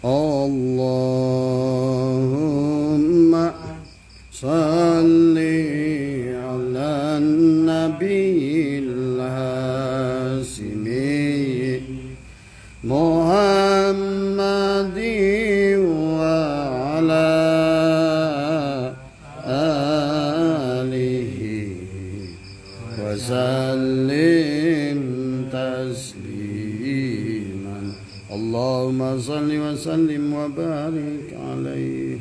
Allahumma salli ala nabiyil hasimi Muhammadi wa ala alihi wa sallim tasliman. Allahumma salli wa sallim wa barik alaihi.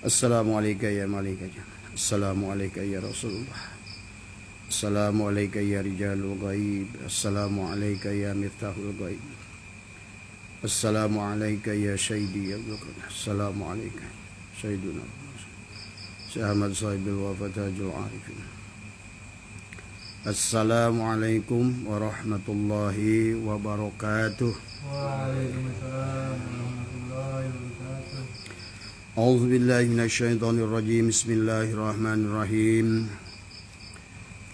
Assalamualaikum ya malaikatnya. Assalamualaikum ya Rasulullah. Assalamualaikum ya rijalul ghaib. Assalamualaikum ya miftahul ghaib. Assalamualaikum ya syahidi ya Abdul. Assalamualaikum syahiduna Syekh Ahmad Sahibil Wafatajul Arifin. Assalamualaikum warahmatullahi wabarakatuh. Waalaikumsalam warahmatullahi wabarakatuh. A'udzu billahi minasyaitonir rajim. Bismillahirrahmanirrahim.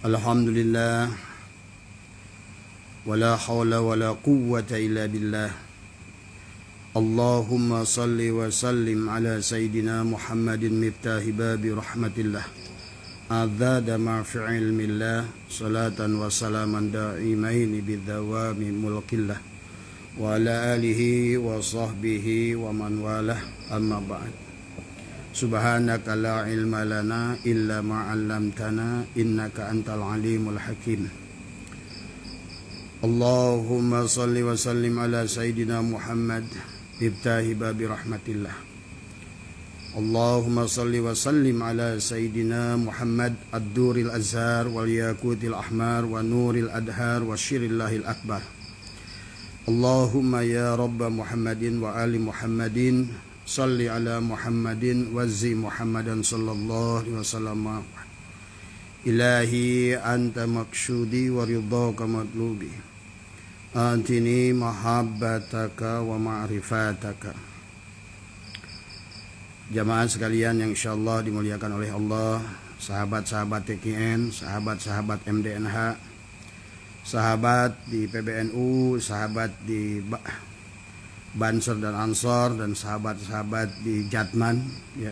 Alhamdulillah wala haula wala quwwata illa billah. Allahumma salli wa sallim ala sayyidina Muhammadin miftahi babi rahmatillah. Adzada ma fi ilmillah. Salatan wa salaman da'imaini bidawami mulkillah. Wa ala alihi wa sahbihi wa man walah. Amma ba'd. Subhanaka la ilma lana illa ma 'allamtana innaka antal alimul hakim. Allahumma salli wa sallim ala sayyidina Muhammad ibtahi babi rahmatillah. Allahumma salli wa sallim ala sayyidina Muhammad ad-duril azhar wal yakutil ahmar wa nuril adhar wa syirillahil akbar. Allahumma ya rabba Muhammadin wa ali Muhammadin salli ala Muhammadin wazzi Muhammadan sallallahu alaihi wasallam. Ilahi anta maksudi wa ridhaka matlubi. Antini mahabbataka wa ma'rifataka. Jamaah sekalian yang insyaallah dimuliakan oleh Allah, sahabat-sahabat TKN, sahabat-sahabat MDNH, sahabat di PBNU, sahabat di Banser dan Ansor, dan sahabat-sahabat di Jatman ya,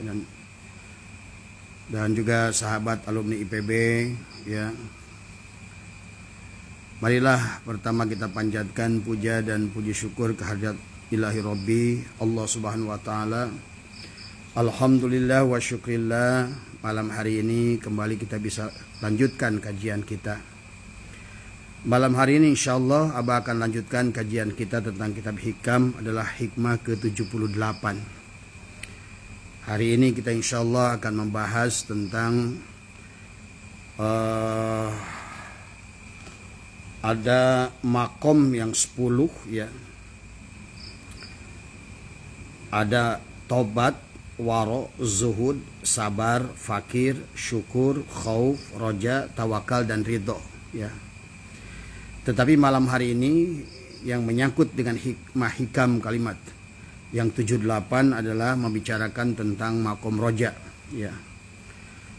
dan juga sahabat alumni IPB ya. Marilah pertama kita panjatkan puja dan puji syukur kehadirat Ilahi Rabbi Allah Subhanahu wa taala. Alhamdulillah wa syukrillah, malam hari ini kembali kita bisa lanjutkan kajian kita. Malam hari ini insyaallah Abah akan lanjutkan kajian kita tentang kitab Hikam, adalah hikmah ke-78. Hari ini kita insyaallah akan membahas tentang ada makom yang 10 ya. Ada tobat, waro, zuhud, sabar, fakir, syukur, khauf, roja, tawakal dan ridho ya. Tetapi malam hari ini yang menyangkut dengan hikmah hikam kalimat yang 78 adalah membicarakan tentang makom roja ya.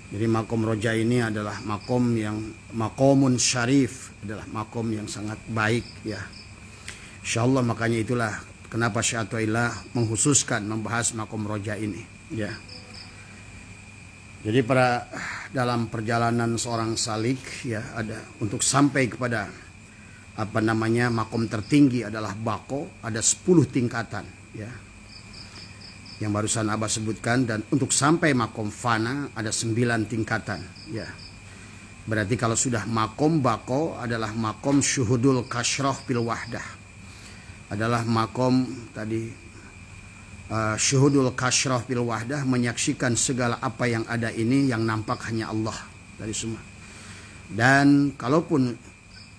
Jadi makom roja ini adalah makom yang makomun syarif, adalah makom yang sangat baik ya. Insyaallah makanya itulah kenapa Syekh Athaillah menghususkan membahas makom roja ini ya. Jadi dalam perjalanan seorang salik ya, ada untuk sampai kepada makom tertinggi adalah bako, ada 10 tingkatan ya, yang barusan Abah sebutkan, dan untuk sampai makom fana ada 9 tingkatan ya. Berarti kalau sudah makom bako adalah makom syuhudul kasyrah fil wahdah, adalah makom tadi syuhudul kasyrah fil wahdah, menyaksikan segala apa yang ada ini yang nampak hanya Allah dari semua. Dan kalaupun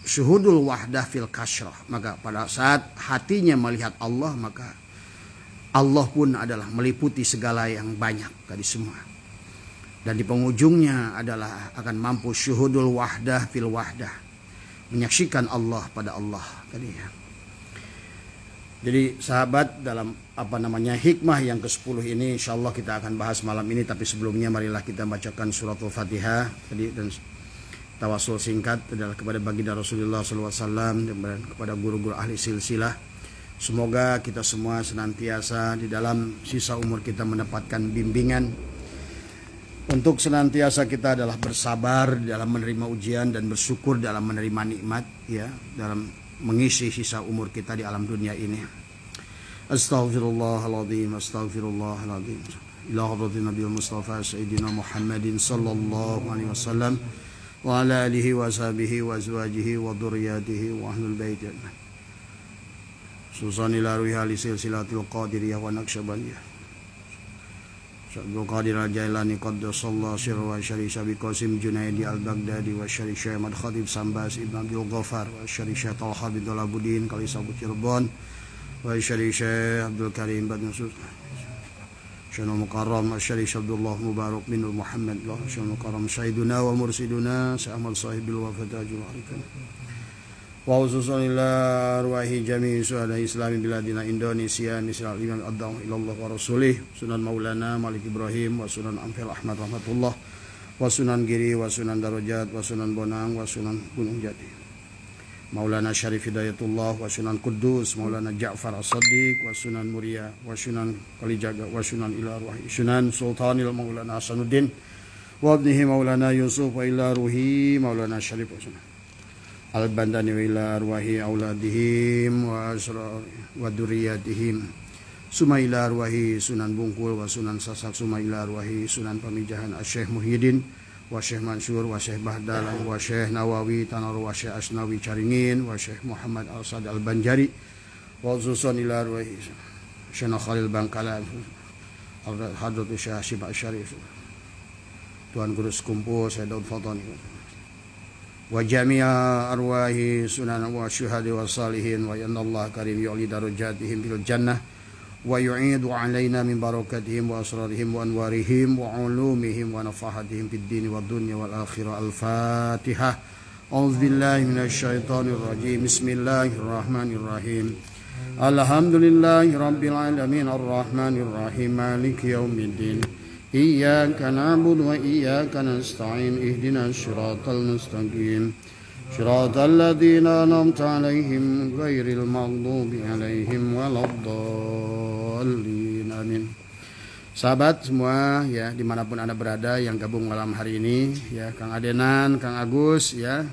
syuhudul wahdah fil kasyrah, maka pada saat hatinya melihat Allah, maka Allah pun adalah meliputi segala yang banyak tadi semua. Dan di penghujungnya adalah akan mampu syuhudul wahdah fil wahdah, menyaksikan Allah pada Allah tadi ya. Jadi sahabat, dalam hikmah yang ke-10 ini insyaallah kita akan bahas malam ini. Tapi sebelumnya marilah kita bacakan suratul Fatihah tadi, dan tawasul singkat adalah kepada baginda Rasulullah SAW dan kepada guru-guru ahli silsilah Semoga kita semua senantiasa di dalam sisa umur kita mendapatkan bimbingan untuk senantiasa kita adalah bersabar dalam menerima ujian dan bersyukur dalam menerima nikmat, ya, dalam mengisi sisa umur kita di alam dunia ini. Astaghfirullahaladzim, astaghfirullahaladzim. Ila hadratin Nabiul Mustafa Sayyidina Muhammadin sallallahu alaihi wasallam wa ala alihi wa sahbihi wa azwajihi wa dhurriyyatihi wa ahlul bait. Susani la ruhi ali silsilatil qadiriyah wa naqsyabandiyah. Syabdul Qadir al-Jailani qaddasallahu sirra wa syari Syabi Qasim Junaidi al-Baghdadi wa syari Syekh Ahmad Khatib Sambas Ibn Abdul Ghaffar wa syari Syekh Talha bin Dolabuddin Kalisabu Cirebon wa syari Syekh Abdul Karim bin Sus Syekh Mukarram wa syari Syabdullah Mubarak bin Muhammad wa Syekh Mukarram Sayyiduna wa Mursiduna Syekh Ahmad Sahibil Wafatajul Harikan wa khususan ila arwahi jami' suhada islami biladina Indonesia nisral iman ad-da'u ilallah wa rasulih Sunan Maulana Malik Ibrahim wa Sunan Ampel Ahmad rahmatullah wa Sunan Giri wa Sunan Darajat wa Sunan Bonang wa Sunan Gunung Jati Maulana Syarif Hidayatullah wa Sunan Kudus Maulana Ja'far As-Saddiq wa Sunan Muria wa Sunan Kalijaga wa Sunan ila arwahi Sunan Sultanil Maulana Hasanuddin wa ibnihi Maulana Yusuf wa ila ruhi Maulana Syarif wa Sunan Al-Bandani wa ila arwahi auladihim wa asrar wa duriyatihim suma ila arwahi Sunan Bungkul wa Sunan Sasak suma ila arwahi Sunan Pamijahan Syekh Muhyiddin wa Syekh Mansur wa Syekh Bahdal wa Syekh Nawawi Tanar wa Syekh Asnawi Caringin wa Syekh Muhammad Al-Sad Al-Banjari wa khususan ila arwahi Syekh Khalil Bangkalan Hadratu Syekh Hashim Asy-Syarif Tuan Guru Sekumpul Syekh Daud Fatani wa jami'a arwahi sunan wa syuhadi wa salihin wa yanallahu karim yu'li darajatihim bil jannah wa yu'idu alaina min barakatihim wa asrarihim wa anwarihim wa ulumihim wa nafahatihim fid din wad dunya wal akhirah. Al-Fatihah. A'udzu billahi minasy syaithanir rajim. Bismillahirrahmanirrahim. Alhamdulillahi rabbil alamin arrahmanir rahim maliki yaumiddin. Iyyaka na'budu wa iyyaka nasta'in ihdinas siratal mustaqim siratal ladzina an'amta 'alaihim ghairil maghdubi 'alaihim waladdallin. Amin. Sahabat semua ya, dimanapun Anda berada yang gabung malam hari ini ya, Kang Adenan, Kang Agus ya,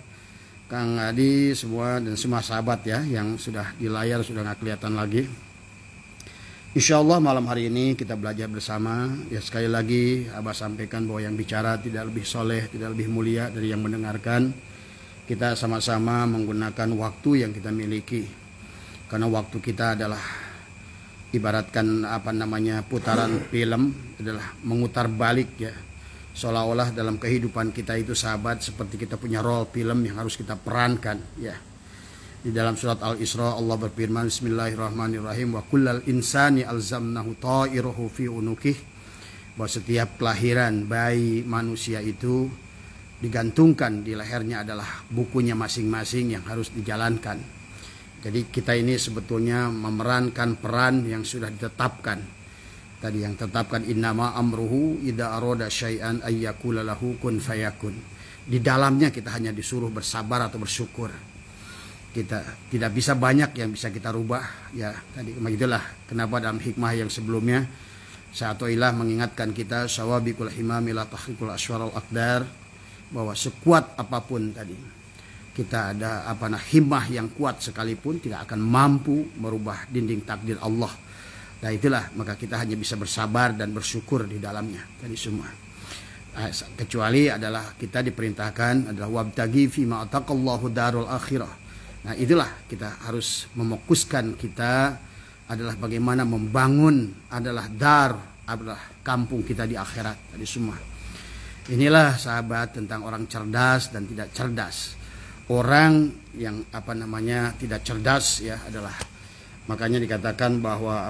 Kang Adi semua dan semua sahabat ya yang sudah di layar sudah nggak kelihatan lagi. Insya Allah malam hari ini kita belajar bersama. Ya sekali lagi Abah sampaikan bahwa yang bicara tidak lebih soleh, tidak lebih mulia dari yang mendengarkan. Kita sama-sama menggunakan waktu yang kita miliki. Karena waktu kita adalah ibaratkan putaran film, adalah memutar balik ya. Seolah-olah dalam kehidupan kita itu sahabat seperti kita punya role film yang harus kita perankan ya. Di dalam surat Al-Isra Allah berfirman Bismillahirrahmanirrahim wa kullal insani alzamnahu ta'irahu fi unukih, bahwa setiap kelahiran bayi manusia itu digantungkan di lehernya adalah bukunya masing-masing yang harus dijalankan. Jadi kita ini sebetulnya memerankan peran yang sudah ditetapkan. Tadi yang tetapkan innama amruhu idza arada syai'an ayyakula lahu kun fayakun. Di dalamnya kita hanya disuruh bersabar atau bersyukur. Kita tidak bisa banyak yang bisa kita rubah ya. Tadi begitulah kenapa dalam hikmah yang sebelumnya Syaikhullah mengingatkan kita sawabikul himami la tahriqul aswaral aqdar, bahwa sekuat apapun tadi kita ada himmah yang kuat sekalipun tidak akan mampu merubah dinding takdir Allah. Nah itulah maka kita hanya bisa bersabar dan bersyukur di dalamnya tadi semua. Kecuali adalah kita diperintahkan adalah wabtagi fima ataqallahu darul akhirah. Nah itulah kita harus memokuskan kita adalah bagaimana membangun adalah adalah kampung kita di akhirat tadi semua. Inilah sahabat tentang orang cerdas dan tidak cerdas. Orang yang tidak cerdas ya adalah makanya dikatakan bahwa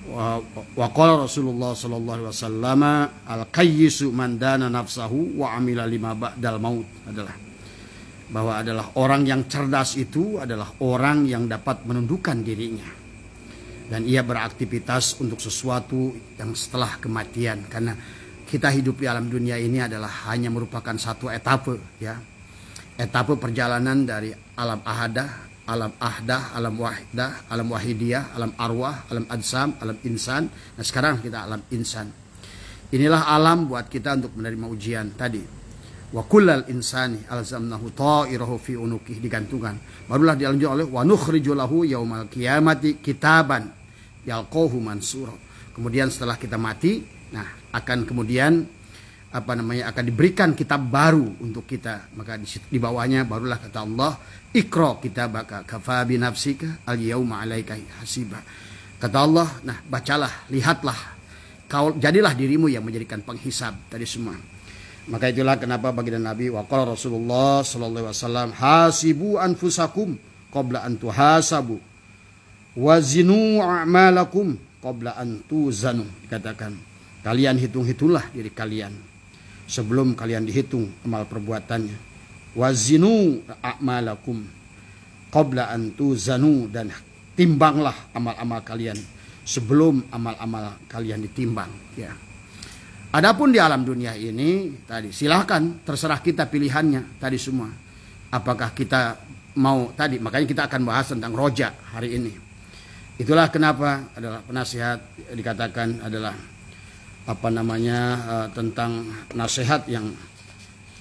wa qala Rasulullah sallallahu alaihi wasallam al-qayyisu man dana nafsahu wa amila lima ba'dal maut, adalah bahwa adalah orang yang cerdas itu adalah orang yang dapat menundukkan dirinya dan ia beraktivitas untuk sesuatu yang setelah kematian. Karena kita hidup di alam dunia ini adalah hanya merupakan satu etape ya, etape perjalanan dari alam ahadah alam ahdah, alam wahidah, alam wahidiyah, alam arwah, alam adsam, alam insan. Nah sekarang kita alam insan. Inilah alam buat kita untuk menerima ujian tadi. Wa kullal insani alzamnahu ta'irahu fi unuqih, digantungkan. Barulah dilanjut oleh wa nukhriju lahu yaumal qiyamati kitaban yalqahu mansura. Kemudian setelah kita mati, nah akan kemudian akan diberikan kitab baru untuk kita. Maka di bawahnya barulah kata Allah, Iqra kitabaka kafa bi nafsika al yauma 'alaika hasiba. Kata Allah, nah bacalah, lihatlah, jadilah dirimu yang menjadikan penghisab tadi semua. Maka itulah kenapa baginda Nabi waqala Rasulullah sallallahu alaihi wasallam, hasibu anfusakum qabla an tuhasabu wazinu a'malakum qabla an tuzanu. Dikatakan, kalian hitung-hitunglah diri kalian sebelum kalian dihitung amal perbuatannya. Wazinu a'malakum qabla an tuzanu, dan timbanglah amal-amal kalian sebelum amal-amal kalian ditimbang, ya. Adapun di alam dunia ini tadi silahkan, terserah kita pilihannya tadi semua. Apakah kita mau tadi, makanya kita akan bahas tentang roja hari ini. Itulah kenapa adalah penasihat dikatakan adalah tentang nasihat yang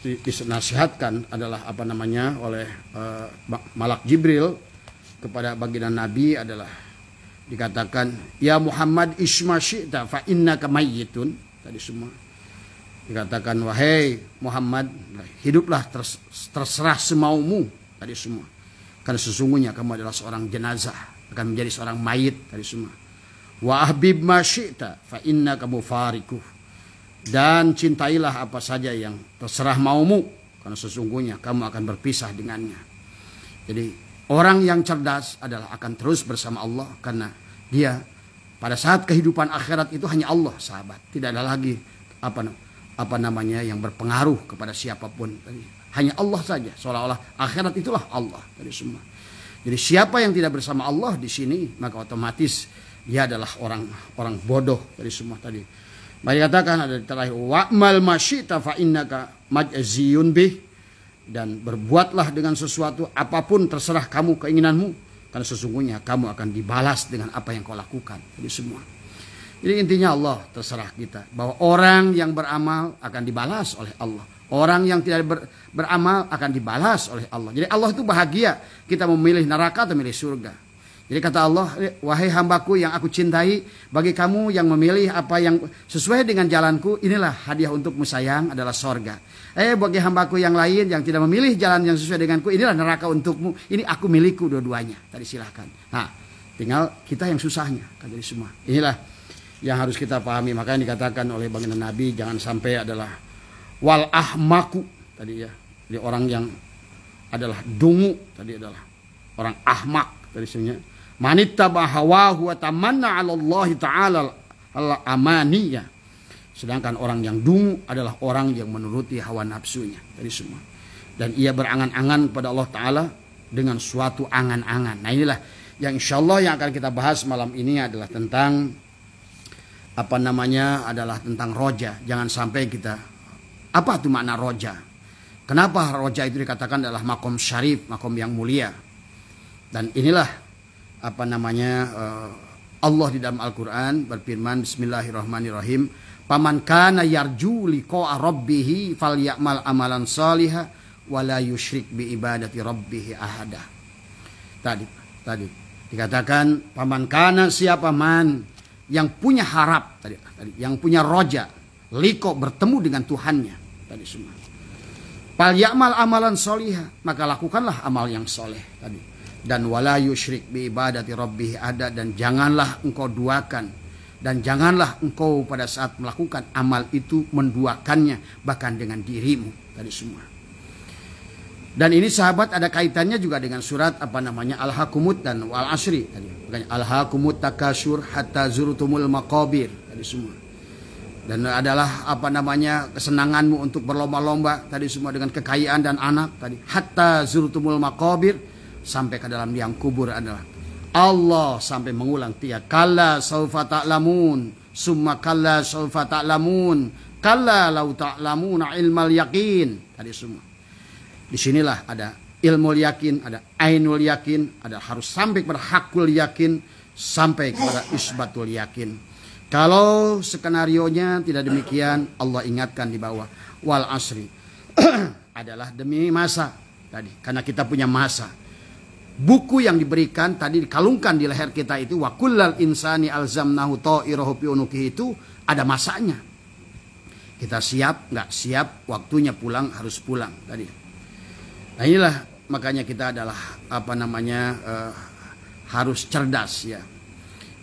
dinasihatkan adalah oleh Malak Jibril kepada baginda Nabi adalah dikatakan, ya Muhammad isma syi'ta fa innaka mayyitun tadi semua. Dikatakan, wahai Muhammad, hiduplah terserah semaumu tadi semua, karena sesungguhnya kamu adalah seorang jenazah, akan menjadi seorang mayit tadi semua. Wa ahbib ma syi'ta fa innaka mufariquh, dan cintailah apa saja yang terserah maumu, karena sesungguhnya kamu akan berpisah dengannya. Jadi orang yang cerdas adalah akan terus bersama Allah, karena dia pada saat kehidupan akhirat itu hanya Allah, sahabat. Tidak ada lagi yang berpengaruh kepada siapapun. Hanya Allah saja, seolah-olah akhirat itulah Allah dari semua. Jadi siapa yang tidak bersama Allah di sini, maka otomatis dia adalah orang bodoh dari semua tadi. Mari katakan ada terakhir, wa'mal masyita fa innaka majziyun bih, dan berbuatlah dengan sesuatu apapun terserah kamu keinginanmu, karena sesungguhnya kamu akan dibalas dengan apa yang kau lakukan. Jadi semua. Jadi intinya Allah terserah kita, bahwa orang yang beramal akan dibalas oleh Allah. Orang yang tidak beramal akan dibalas oleh Allah. Jadi Allah itu bahagia kita memilih neraka atau memilih surga. Jadi kata Allah, wahai hambaku yang aku cintai, bagi kamu yang memilih apa yang sesuai dengan jalanku, inilah hadiah untukmu sayang, adalah sorga. Bagi hambaku yang lain yang tidak memilih jalan yang sesuai denganku, inilah neraka untukmu, ini aku milikku dua-duanya. Tadi silahkan. Nah, tinggal kita yang susahnya, kata semua. Inilah yang harus kita pahami. Makanya dikatakan oleh baginda Nabi, jangan sampai adalah wal ahmaku tadi ya. Jadi orang yang adalah dungu tadi adalah orang ahmak tadi sebenarnya. Manittaba hawahu wa tamanna 'ala Allah taala al-amaniyah. Sedangkan orang yang dungu adalah orang yang menuruti hawa nafsunya tadi semua. Dan ia berangan-angan pada Allah taala dengan suatu angan-angan. Nah, inilah yang insyaallah yang akan kita bahas malam ini adalah tentang adalah tentang roja. Jangan sampai kita, apa itu makna roja? Kenapa roja itu dikatakan adalah makom syarif, makom yang mulia? Dan inilah Allah di dalam Al-Quran berfirman, Bismillahirrahmanirrahim, paman kana yarju liqa'a rabbih falyamal amalan salihah wala yusyrik bi ibadati rabbih ahada. Tadi dikatakan paman kana, siapa man yang punya harap tadi yang punya roja liqa, bertemu dengan Tuhannya tadi semua. Falyamal amalan salihah, maka lakukanlah amal yang soleh tadi. Dan wala yusyrik bi ibadati rabbih ada, dan janganlah engkau duakan, dan janganlah engkau pada saat melakukan amal itu menduakannya bahkan dengan dirimu tadi semua. Dan ini sahabat ada kaitannya juga dengan surat Al-Hakumut dan Wal Asri tadi. Makanya Al-Hakumut takasur hatta zurtumul maqabir tadi semua. Dan adalah kesenanganmu untuk berlomba-lomba tadi semua dengan kekayaan dan anak tadi. Hatta zurtumul maqabir, sampai ke dalam liang kubur adalah Allah sampai mengulang kalla saufa ta'lamun summa kalla saufa ta'lamun kalla law ta'lamuna ilmal yaqin tadi semua. Disinilah ada ilmu yakin, ada ainul yakin, ada harus sampai kepada hakul yakin, sampai kepada isbatul yakin. Kalau skenarionya tidak demikian, Allah ingatkan di bawah wal asri adalah demi masa tadi, karena kita punya masa. Buku yang diberikan tadi dikalungkan di leher kita itu wa kullal insani alzamnahu ta'irahu fi unuqihi, itu ada masanya. Kita siap nggak siap, waktunya pulang harus pulang tadi. Nah inilah makanya kita adalah harus cerdas ya.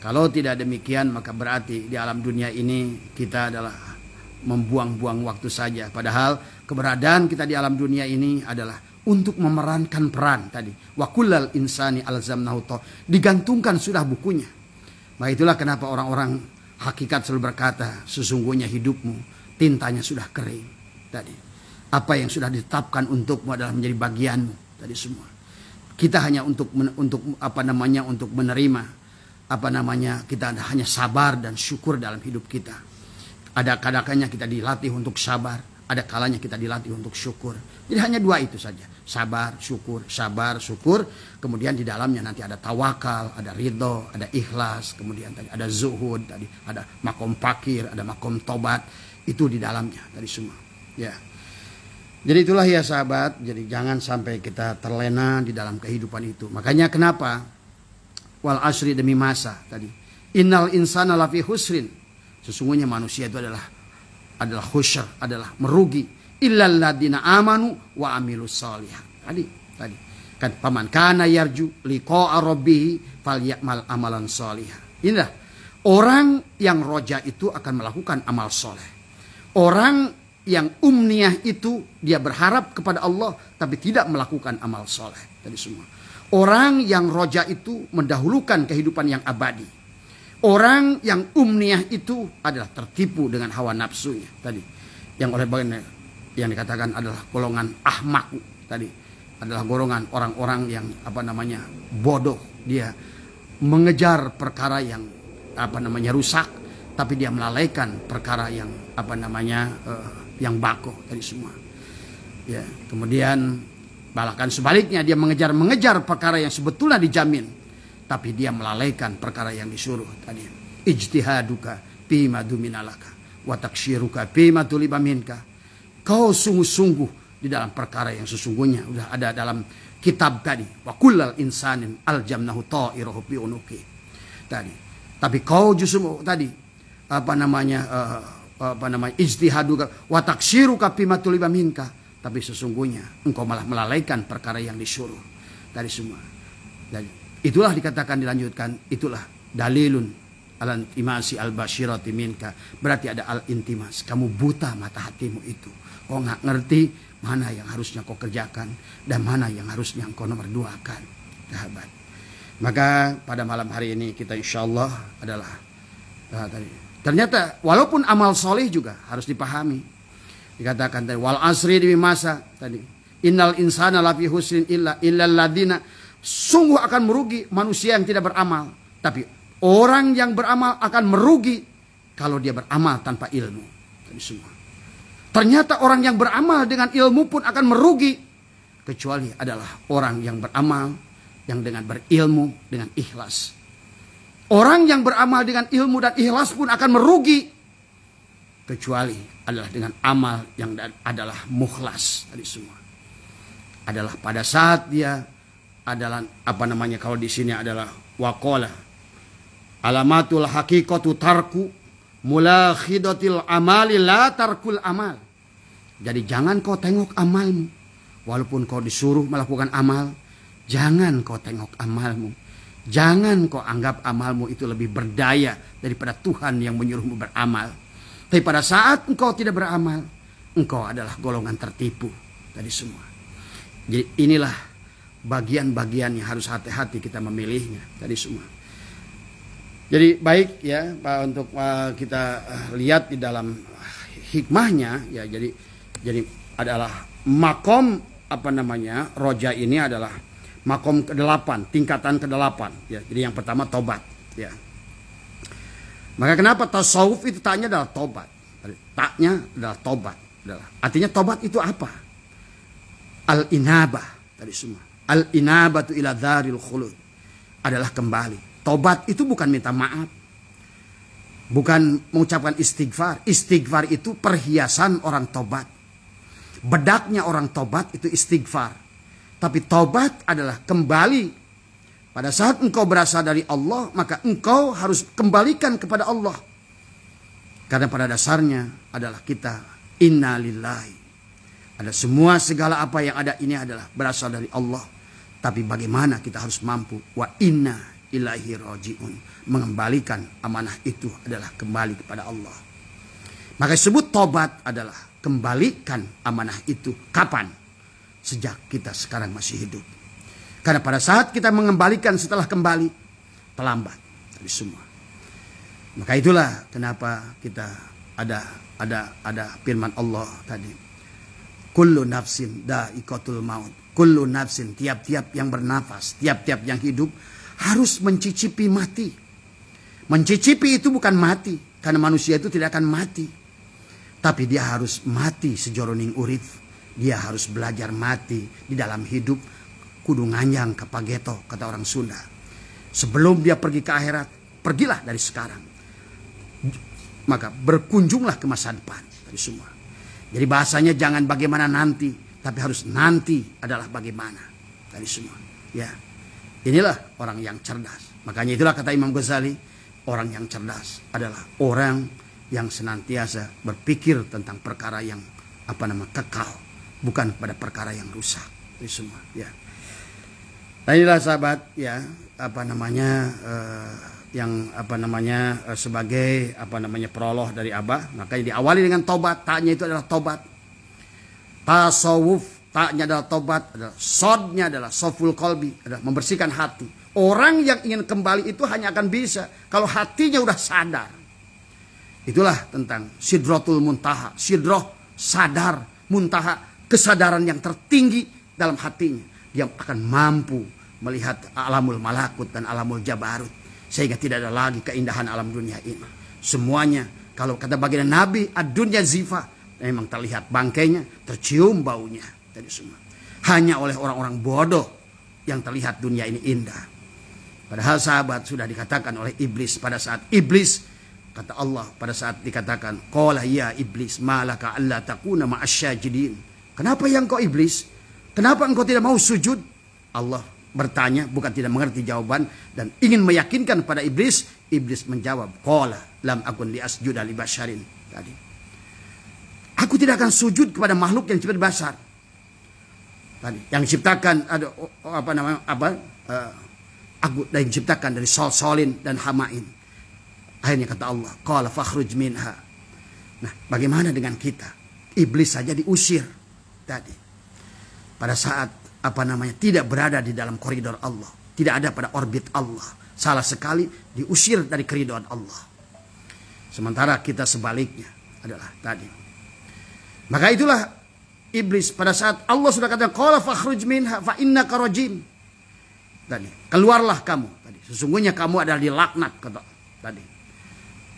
Kalau tidak demikian maka berarti di alam dunia ini kita adalah membuang-buang waktu saja. Padahal keberadaan kita di alam dunia ini adalah untuk memerankan peran tadi. Wa kullal insani alzamnahu ta, digantungkan sudah bukunya. Maka itulah kenapa orang-orang hakikat selalu berkata, sesungguhnya hidupmu tintanya sudah kering tadi. Apa yang sudah ditetapkan untukmu adalah menjadi bagianmu tadi semua. Kita hanya untuk menerima kita hanya sabar dan syukur dalam hidup kita. Ada kadang-kadang kita dilatih untuk sabar, ada kalanya kita dilatih untuk syukur. Jadi hanya dua itu saja, sabar, syukur, kemudian di dalamnya nanti ada tawakal, ada ridho, ada ikhlas, kemudian tadi ada zuhud, tadi ada makom fakir, ada makom tobat, itu di dalamnya tadi semua. Ya. Jadi itulah ya sahabat, jadi jangan sampai kita terlena di dalam kehidupan itu. Makanya kenapa wal asri demi masa tadi. Innal insana lafi husrin. Sesungguhnya manusia itu adalah khusr, adalah merugi. Illal ladzina amanu wa amilus shalihat. Tadi. Kan paman kana yarju liqa'a rabbih falyamal amalan shalihan. Inilah orang yang roja itu akan melakukan amal soleh. Orang yang umniyah itu dia berharap kepada Allah tapi tidak melakukan amal soleh. Tadi semua. Orang yang roja itu mendahulukan kehidupan yang abadi. Orang yang umniyah itu adalah tertipu dengan hawa nafsunya tadi. Yang oleh bagian yang dikatakan adalah golongan ahmak tadi. Adalah golongan orang-orang yang bodoh. Dia mengejar perkara yang rusak, tapi dia melalaikan perkara yang yang bakoh tadi semua. Ya, kemudian bahkan sebaliknya dia mengejar perkara yang sebetulnya dijamin, tapi dia melalaikan perkara yang disuruh tadi. Ijtihaduka bima duminalaka wa takshiruka bima tuliba minka. Kau sungguh-sungguh di dalam perkara yang sesungguhnya sudah ada dalam kitab tadi. Wa kullal insanin aljamnahu ta'irahu fi unuqi. Tadi. Tapi kau justru tadi ijtihaduka wa takshiruka bima tuliba minka. Tapi sesungguhnya engkau malah melalaikan perkara yang disuruh dari semua. Dan itulah dikatakan dilanjutkan, itulah dalilun al intimasi al basyirati minka. Berarti ada al intimas, kamu buta mata hatimu itu. Kau nggak ngerti mana yang harusnya kau kerjakan dan mana yang harusnya kau nomor duakan, sahabat. Maka pada malam hari ini kita insyaallah adalah ternyata walaupun amal soleh juga harus dipahami. Dikatakan tadi wal asri demi masa tadi. Innal insana lafi husrin illal ladzina, sungguh akan merugi manusia yang tidak beramal. Tapi orang yang beramal akan merugi kalau dia beramal tanpa ilmu. Tadi semua. Ternyata orang yang beramal dengan ilmu pun akan merugi, kecuali adalah orang yang beramal yang dengan berilmu dengan ikhlas. Orang yang beramal dengan ilmu dan ikhlas pun akan merugi, kecuali adalah dengan amal yang adalah mukhlas tadi semua. Adalah pada saat dia adalah kalau di sini adalah waqala alamatul haqiqatu tarku mulakhidatil amali la tarkul amal. Jadi jangan kau tengok amalmu walaupun kau disuruh melakukan amal, jangan kau tengok amalmu. Jangan kau anggap amalmu itu lebih berdaya daripada Tuhan yang menyuruhmu beramal. Tapi pada saat engkau tidak beramal, engkau adalah golongan tertipu dari semua. Jadi inilah bagian-bagian yang harus hati-hati kita memilihnya tadi semua. Jadi baik ya Pak, untuk kita lihat di dalam hikmahnya ya, jadi adalah makom roja ini adalah makom ke-8, tingkatan ke-8 ya. Jadi yang pertama tobat ya. Maka kenapa tasawuf itu taknya adalah tobat. Taknya adalah tobat. Artinya tobat itu apa? Al-inabah. tadi semua. Al-inabatu ila dzaril khulud adalah kembali. Tobat itu bukan minta maaf. Bukan mengucapkan istighfar. Istighfar itu perhiasan orang tobat. Bedaknya orang tobat itu istighfar. Tapi tobat adalah kembali. Pada saat engkau berasal dari Allah, maka engkau harus kembalikan kepada Allah. Karena pada dasarnya adalah kita inna lillahi. Ada semua segala apa yang ada ini adalah berasal dari Allah. Tapi bagaimana kita harus mampu wa inna ilaihi rajiun, mengembalikan amanah itu adalah kembali kepada Allah. Maka disebut tobat adalah kembalikan amanah itu. Kapan? Sejak kita sekarang masih hidup. Karena pada saat kita mengembalikan setelah kembali, terlambat dari semua. Maka itulah kenapa kita ada firman Allah tadi. Kullu nafsin dha'iqatul maut. Kullu nafsin, tiap-tiap yang bernafas, tiap-tiap yang hidup harus mencicipi mati. Mencicipi itu bukan mati, karena manusia itu tidak akan mati. Tapi dia harus mati sejoroning urip. Dia harus belajar mati di dalam hidup. Kudu nganyang ke pageto, kata orang Sunda. Sebelum dia pergi ke akhirat, pergilah dari sekarang. Maka berkunjunglah ke masa depan. Dari semua. Jadi bahasanya jangan bagaimana nanti, tapi harus nanti adalah bagaimana. Dari semua. Ya. Inilah orang yang cerdas. Makanya itulah kata Imam Ghazali, orang yang cerdas adalah orang yang senantiasa berpikir tentang perkara yang kekal, bukan pada perkara yang rusak. Itu semua, ya. Nah inilah sahabat, ya, sebagai prolog dari Abah. Makanya diawali dengan tobat. Taknya itu adalah tobat. Tasawuf, taknya adalah tobat. Sodnya adalah soful kolbi, adalah membersihkan hati. Orang yang ingin kembali itu hanya akan bisa kalau hatinya udah sadar. Itulah tentang sidrotul muntaha. Sidroh, sadar, muntaha, kesadaran yang tertinggi dalam hatinya. Dia akan mampu melihat alamul malakut dan alamul jabarut. Sehingga tidak ada lagi keindahan alam dunia ini. Semuanya, kalau kata baginda Nabi, ad-dunya zifa, memang terlihat bangkainya, tercium baunya. Tadi semua. Hanya oleh orang-orang bodoh yang terlihat dunia ini indah. Padahal sahabat sudah dikatakan oleh iblis pada saat iblis, kata Allah pada saat dikatakan, qala ya iblis malaka alla takuna ma'asyajidin. Kenapa yang kau iblis? Kenapa engkau tidak mau sujud? Allah bertanya, bukan tidak mengerti jawaban dan ingin meyakinkan pada iblis. Iblis menjawab, qala lam akun li asjuda li basyarin. Tadi, aku tidak akan sujud kepada makhluk yang seperti basar. Tadi, yang diciptakan ada aku yang diciptakan dari solin dan hamain. Akhirnya kata Allah, qala fakhruj minha. Nah, bagaimana dengan kita? Iblis saja diusir tadi. Pada saat tidak berada di dalam koridor Allah, tidak ada pada orbit Allah, salah sekali diusir dari keridhaan Allah. Sementara kita sebaliknya adalah tadi. Maka itulah iblis pada saat Allah sudah katakan qala fakhruj minha fa innaka rajim. Tadi, keluarlah kamu. Tadi, sesungguhnya kamu adalah dilaknat, kata tadi.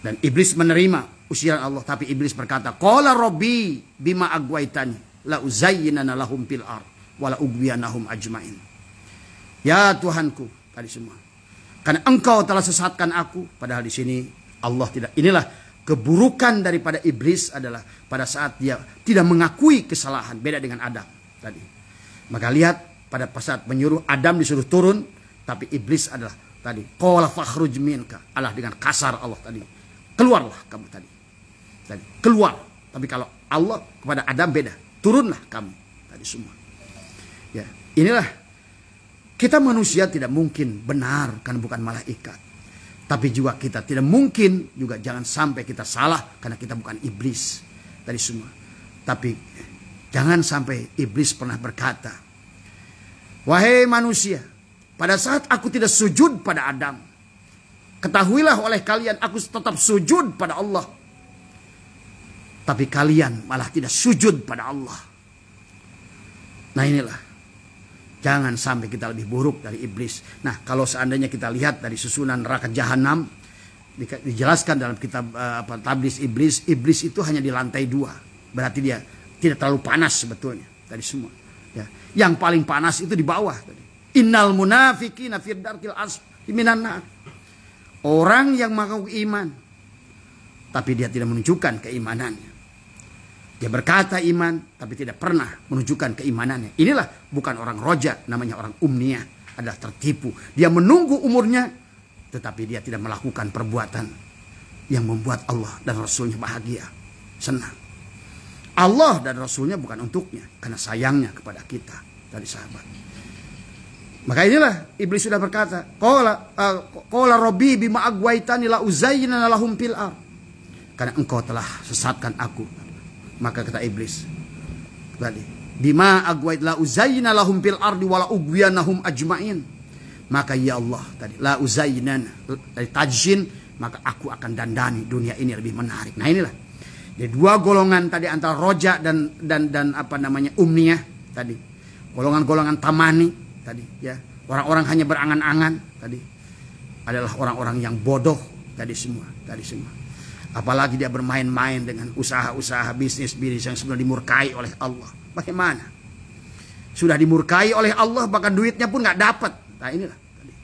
Dan iblis menerima usiran Allah, tapi iblis berkata, qala rabbi bima agwaitani la uzayyinana lahum fil ard wala ugwiyanahum ajmain. Ya Tuhanku, tadi semua. Karena engkau telah sesatkan aku. Padahal di sini Allah tidak. Inilah keburukan daripada iblis adalah pada saat dia tidak mengakui kesalahan. Beda dengan Adam tadi. Maka lihat pada saat menyuruh Adam disuruh turun, tapi iblis adalah tadi qala fakhruj minka, Allah dengan kasar Allah tadi. Keluarlah kamu tadi. Tadi keluar. Tapi kalau Allah kepada Adam beda. Turunlah kamu tadi semua. Ya, inilah kita manusia tidak mungkin benar karena bukan malaikat. Tapi juga kita tidak mungkin juga jangan sampai kita salah karena kita bukan iblis tadi semua. Tapi jangan sampai iblis pernah berkata, wahai manusia, pada saat aku tidak sujud pada Adam, ketahuilah oleh kalian aku tetap sujud pada Allah. Tapi kalian malah tidak sujud pada Allah. Nah inilah. Jangan sampai kita lebih buruk dari iblis. Nah, kalau seandainya kita lihat dari susunan neraka jahanam, dijelaskan dalam kitab Tablis Iblis, iblis itu hanya di lantai 2. Berarti dia tidak terlalu panas sebetulnya dari semua. Ya. Yang paling panas itu di bawah. Innal munafiqina fi darkil asfali minan nar. Orang yang mengaku iman, tapi dia tidak menunjukkan keimanannya. Dia berkata iman, tapi tidak pernah menunjukkan keimanannya. Inilah bukan orang roja, namanya orang umniyah. Adalah tertipu. Dia menunggu umurnya, tetapi dia tidak melakukan perbuatan yang membuat Allah dan Rasulnya bahagia, senang. Allah dan Rasulnya bukan untuknya, karena sayangnya kepada kita dari sahabat. Maka inilah iblis sudah berkata, qala rabbi bima agwaitani la uzayyinana lahum fil ardh. Karena engkau telah sesatkan aku. Maka kata iblis tadi, bima agwait la uzayyina lahum fil ardi wala ugwiyanahum ajmain. Maka ya Allah tadi la uzayyinan dari tajin, maka aku akan dandani dunia ini lebih menarik. Nah inilah jadi dua golongan tadi antara roja dan apa namanya umniyah tadi. Golongan-golongan tamani tadi ya. Orang-orang hanya berangan-angan tadi adalah orang-orang yang bodoh tadi semua. Apalagi dia bermain-main dengan usaha-usaha bisnis yang sebenarnya dimurkai oleh Allah. Bagaimana? Sudah dimurkai oleh Allah, bahkan duitnya pun nggak dapat. Nah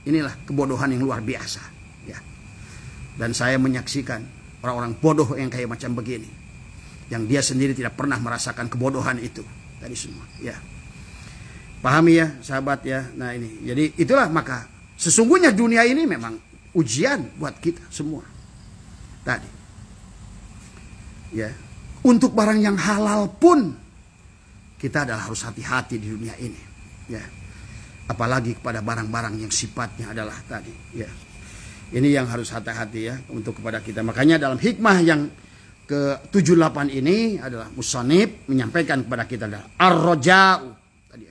inilah kebodohan yang luar biasa. Ya. Dan saya menyaksikan orang-orang bodoh yang kayak macam begini, yang dia sendiri tidak pernah merasakan kebodohan itu tadi semua. Ya. Pahami ya, sahabat ya. Nah ini, jadi itulah maka sesungguhnya dunia ini memang ujian buat kita semua. Tadi. Ya, untuk barang yang halal pun kita adalah harus hati-hati di dunia ini. Ya, apalagi kepada barang-barang yang sifatnya adalah tadi. Ya, ini yang harus hati-hati ya untuk kepada kita. Makanya dalam hikmah yang ke-78 ini adalah musannif menyampaikan kepada kita adalah ar-raja'u tadi.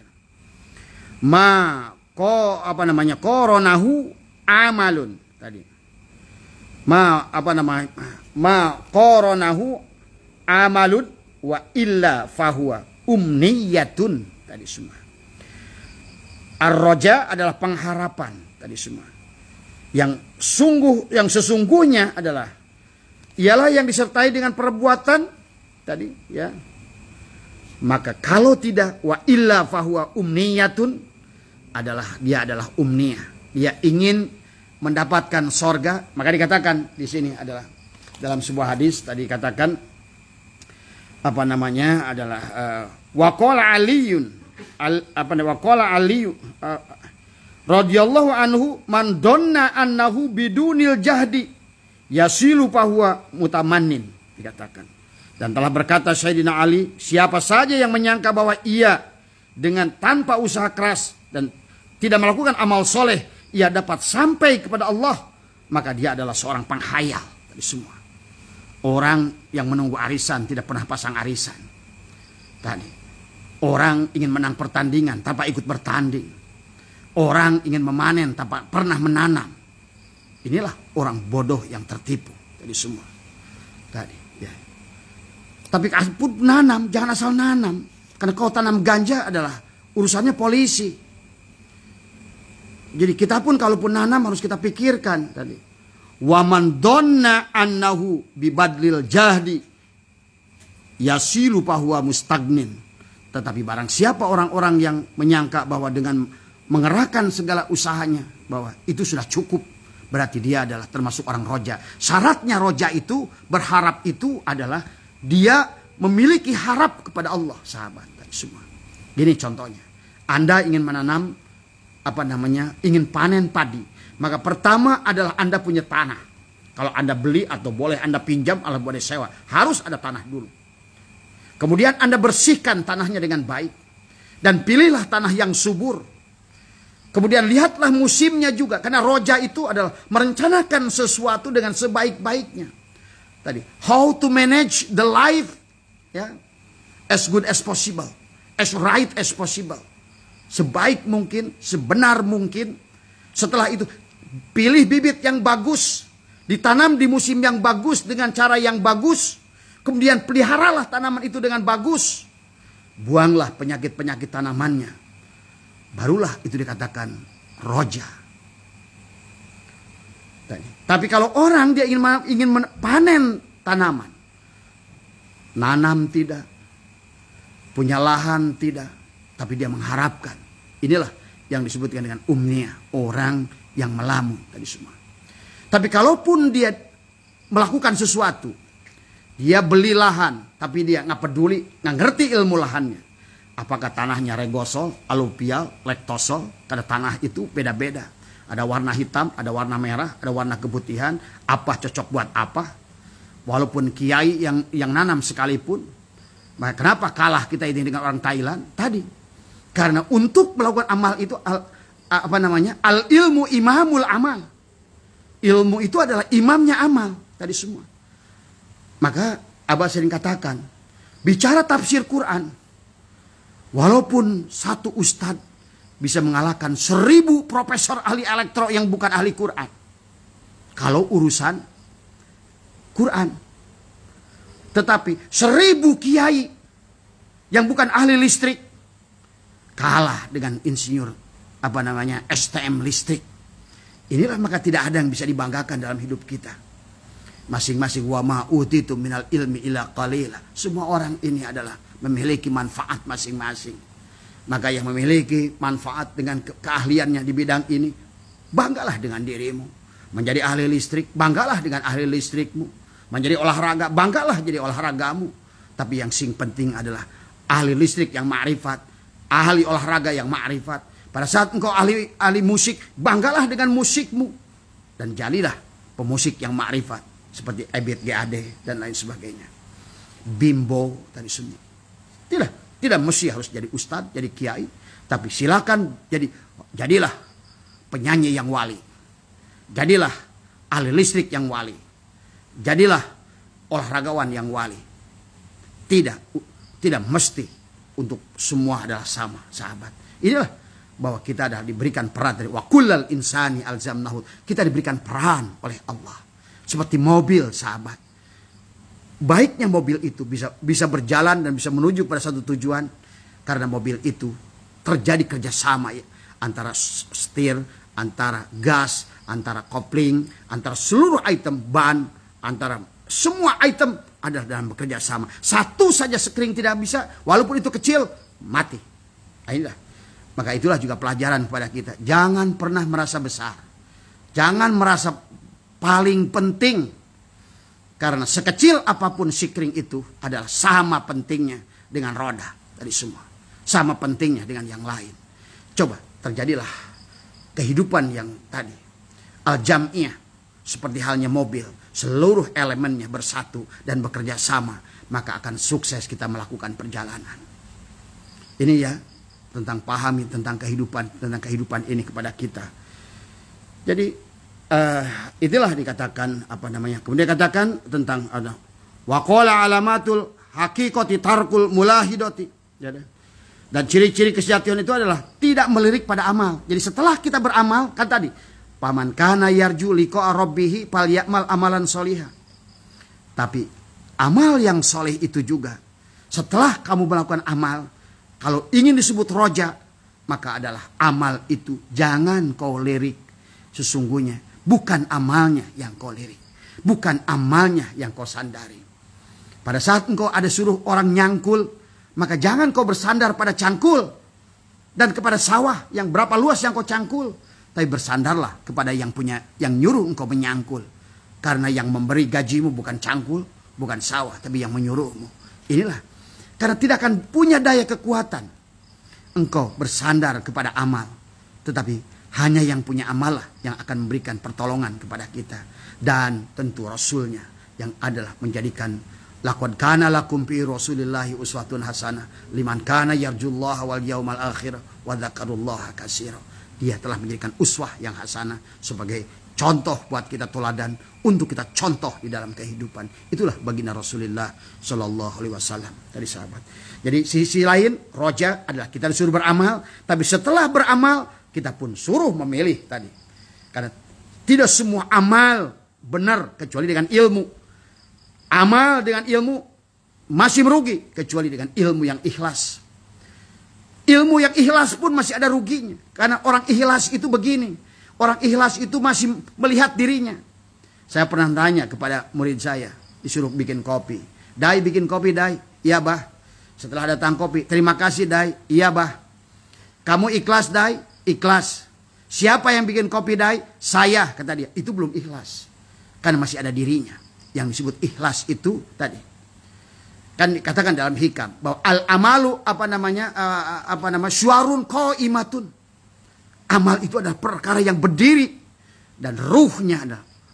Qoronahu amalun tadi. Ma qoronahu amalun wa illa fahuwa umniyatun tadi semua. Ar-raja adalah pengharapan tadi semua. Yang sesungguhnya adalah ialah yang disertai dengan perbuatan tadi ya. Maka kalau tidak wa illa fahuwa umniyatun dia adalah umniyah. Dia ingin mendapatkan sorga. Maka dikatakan di sini adalah dalam sebuah hadis tadi katakan apa namanya adalah waqala aliyun waqala aliyu radhiyallahu anhu man donna annahu bidunil jahdi yasilu fahuwa mutamannin dikatakan. Dan telah berkata Sayyidina Ali, siapa saja yang menyangka bahwa ia dengan tanpa usaha keras dan tidak melakukan amal soleh ia dapat sampai kepada Allah, maka dia adalah seorang penghayal dari semua. Orang yang menunggu arisan tidak pernah pasang arisan. Tadi. Orang ingin menang pertandingan tanpa ikut bertanding. Orang ingin memanen tanpa pernah menanam. Inilah orang bodoh yang tertipu. Tadi semua. Tadi. Ya. Tapi pun nanam, jangan asal nanam. Karena kalau tanam ganja adalah urusannya polisi. Jadi kita pun kalaupun nanam harus kita pikirkan tadi. Wa man donna annahu bibadlil jahdi yasilu fahuwa mustagnin. Tetapi barang siapa orang-orang yang menyangka bahwa dengan mengerahkan segala usahanya bahwa itu sudah cukup, berarti dia adalah termasuk orang roja. Syaratnya roja itu, berharap itu adalah dia memiliki harap kepada Allah, sahabat dan semua. Ini contohnya. Anda ingin menanam ingin panen padi. Maka pertama adalah Anda punya tanah. Kalau Anda beli atau boleh Anda pinjam atau boleh sewa, harus ada tanah dulu. Kemudian Anda bersihkan tanahnya dengan baik. Dan pilihlah tanah yang subur. Kemudian lihatlah musimnya juga. Karena roja itu adalah merencanakan sesuatu dengan sebaik-baiknya. Tadi, how to manage the life ya, as good as possible. As right as possible. Sebaik mungkin, sebenar mungkin. Setelah itu pilih bibit yang bagus, ditanam di musim yang bagus dengan cara yang bagus, kemudian peliharalah tanaman itu dengan bagus, buanglah penyakit-penyakit tanamannya, barulah itu dikatakan roja. Tapi kalau orang dia ingin panen tanaman, nanam tidak, punya lahan tidak, tapi dia mengharapkan. Inilah yang disebutkan dengan umniyah, orang yang melamun tadi semua. Tapi kalaupun dia melakukan sesuatu, dia beli lahan, tapi dia nggak peduli, nggak ngerti ilmu lahannya. Apakah tanahnya regosol, aluvial, lektosol? Karena tanah itu beda-beda. Ada warna hitam, ada warna merah, ada warna keputihan. Apa cocok buat apa? Walaupun kiai yang nanam sekalipun, maka kenapa kalah kita ini dengan orang Thailand tadi? Karena untuk melakukan amal itu al ilmu imamul amal. Ilmu itu adalah imamnya amal tadi semua. Maka Abah sering katakan, bicara tafsir Quran, walaupun satu ustadz bisa mengalahkan 1000 profesor ahli elektro yang bukan ahli Quran. Kalau urusan Quran. Tetapi 1000 kiai yang bukan ahli listrik kalah dengan insinyur STM listrik. Inilah maka tidak ada yang bisa dibanggakan dalam hidup kita. Masing-masing wa ma utitu minal ilmi illa qalila. Semua orang ini adalah memiliki manfaat masing-masing. Maka yang memiliki manfaat dengan keahliannya di bidang ini, banggalah dengan dirimu. Menjadi ahli listrik, banggalah dengan ahli listrikmu. Menjadi olahraga, banggalah jadi olahragamu. Tapi yang sing penting adalah ahli listrik yang ma'rifat, ahli olahraga yang ma'rifat. Pada saat engkau ahli musik, banggalah dengan musikmu. Dan jadilah pemusik yang ma'rifat. Seperti Ebit GAD dan lain sebagainya. Bimbo tadi semua. Tidak mesti harus jadi ustadz, jadi kiai. Tapi silakan jadilah penyanyi yang wali. Jadilah ahli listrik yang wali. Jadilah olahragawan yang wali. Tidak mesti untuk semua adalah sama, sahabat. Inilah bahwa kita adalah diberikan peran dari wa kullal insani alzamnahu. Kita diberikan peran oleh Allah. Seperti mobil, sahabat. Baiknya mobil itu bisa berjalan dan bisa menuju pada satu tujuan karena mobil itu terjadi kerjasama ya, antara setir, antara gas, antara kopling, antara seluruh item ban, antara semua item adalah dalam bekerja sama. Satu saja sekring tidak bisa, walaupun itu kecil, mati. Inilah. Maka itulah juga pelajaran kepada kita. Jangan pernah merasa besar. Jangan merasa paling penting. Karena sekecil apapun sikring itu adalah sama pentingnya dengan roda dari semua. Sama pentingnya dengan yang lain. Coba terjadilah kehidupan yang tadi. Al-jam'iyah. Seperti halnya mobil. Seluruh elemennya bersatu dan bekerja sama. Maka akan sukses kita melakukan perjalanan. Ini ya. Tentang pahami tentang kehidupan ini kepada kita. Jadi itulah dikatakan kemudian dikatakan tentang waqala alamatul haqiqati tarkul mulahidati. Dan ciri-ciri kesejatian itu adalah tidak melirik pada amal. Jadi setelah kita beramal kan tadi paman kana yarju liqa rabbih falyamal amalan solihah. Tapi amal yang soleh itu juga setelah kamu melakukan amal, kalau ingin disebut roja, maka adalah amal itu jangan kau lirik. Sesungguhnya bukan amalnya yang kau lirik. Bukan amalnya yang kau sandari. Pada saat engkau ada suruh orang nyangkul, maka jangan kau bersandar pada cangkul. Dan kepada sawah yang berapa luas yang kau cangkul. Tapi bersandarlah kepada yang nyuruh engkau menyangkul. Karena yang memberi gajimu bukan cangkul, bukan sawah, tapi yang menyuruhmu. Inilah. Karena tidak akan punya daya kekuatan. Engkau bersandar kepada amal. Tetapi hanya yang punya amal lah yang akan memberikan pertolongan kepada kita. Dan tentu Rasulnya yang adalah menjadikan laqad kana lakum fi Rasulillahi uswatun hasanah liman kana yarjullaha wal yaumal akhir wa dzakarullaha katsira. Dia telah menjadikan uswah yang hasanah sebagai contoh buat kita teladan untuk kita contoh di dalam kehidupan. Itulah baginda Rasulullah Shallallahu Alaihi Wasallam dari sahabat. Jadi sisi lain roja adalah kita disuruh beramal, tapi setelah beramal kita pun suruh memilih tadi. Karena tidak semua amal benar kecuali dengan ilmu. Amal dengan ilmu masih merugi kecuali dengan ilmu yang ikhlas. Ilmu yang ikhlas pun masih ada ruginya. Karena orang ikhlas itu begini. Orang ikhlas itu masih melihat dirinya. Saya pernah tanya kepada murid saya. Disuruh bikin kopi. Dai bikin kopi, Dai. Iya, Bah. Setelah datang kopi. Terima kasih, Dai. Iya, Bah. Kamu ikhlas, Dai? Ikhlas. Siapa yang bikin kopi, Dai? Saya, kata dia. Itu belum ikhlas. Karena masih ada dirinya. Yang disebut ikhlas itu tadi. Kan dikatakan dalam hikam bahwa al-amalu syuarun qaimatun. Amal itu adalah perkara yang berdiri dan ruhnya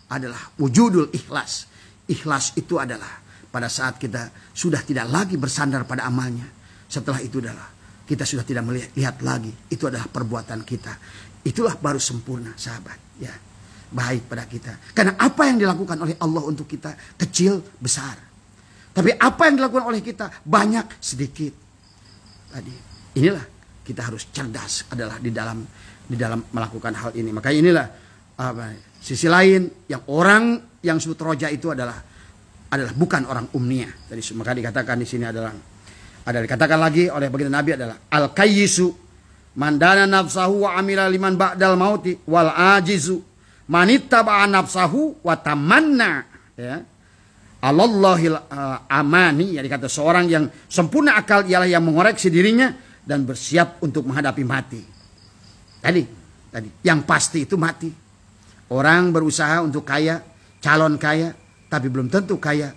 adalah wujudul ikhlas. Ikhlas itu adalah pada saat kita sudah tidak lagi bersandar pada amalnya. Setelah itu adalah kita sudah tidak melihat lagi. Itu adalah perbuatan kita. Itulah baru sempurna, sahabat. Ya, baik pada kita. Karena apa yang dilakukan oleh Allah untuk kita kecil, besar. Tapi apa yang dilakukan oleh kita banyak, sedikit. Tadi inilah kita harus cerdas adalah di dalam melakukan hal ini. Makanya inilah sisi lain yang orang yang disebut roja itu adalah bukan orang umniyah. Tadi maka dikatakan di sini adalah dikatakan lagi oleh baginda Nabi adalah al-kayyisu mandana nafsahu wa amila liman ba'dal mauti wal ajizu manittaba'a nafsahu wa tamanna, ya, Allahil amani, ya, dikata seorang yang sempurna akal ialah yang mengoreksi dirinya dan bersiap untuk menghadapi mati. Tadi yang pasti itu mati. Orang berusaha untuk kaya, calon kaya, tapi belum tentu kaya.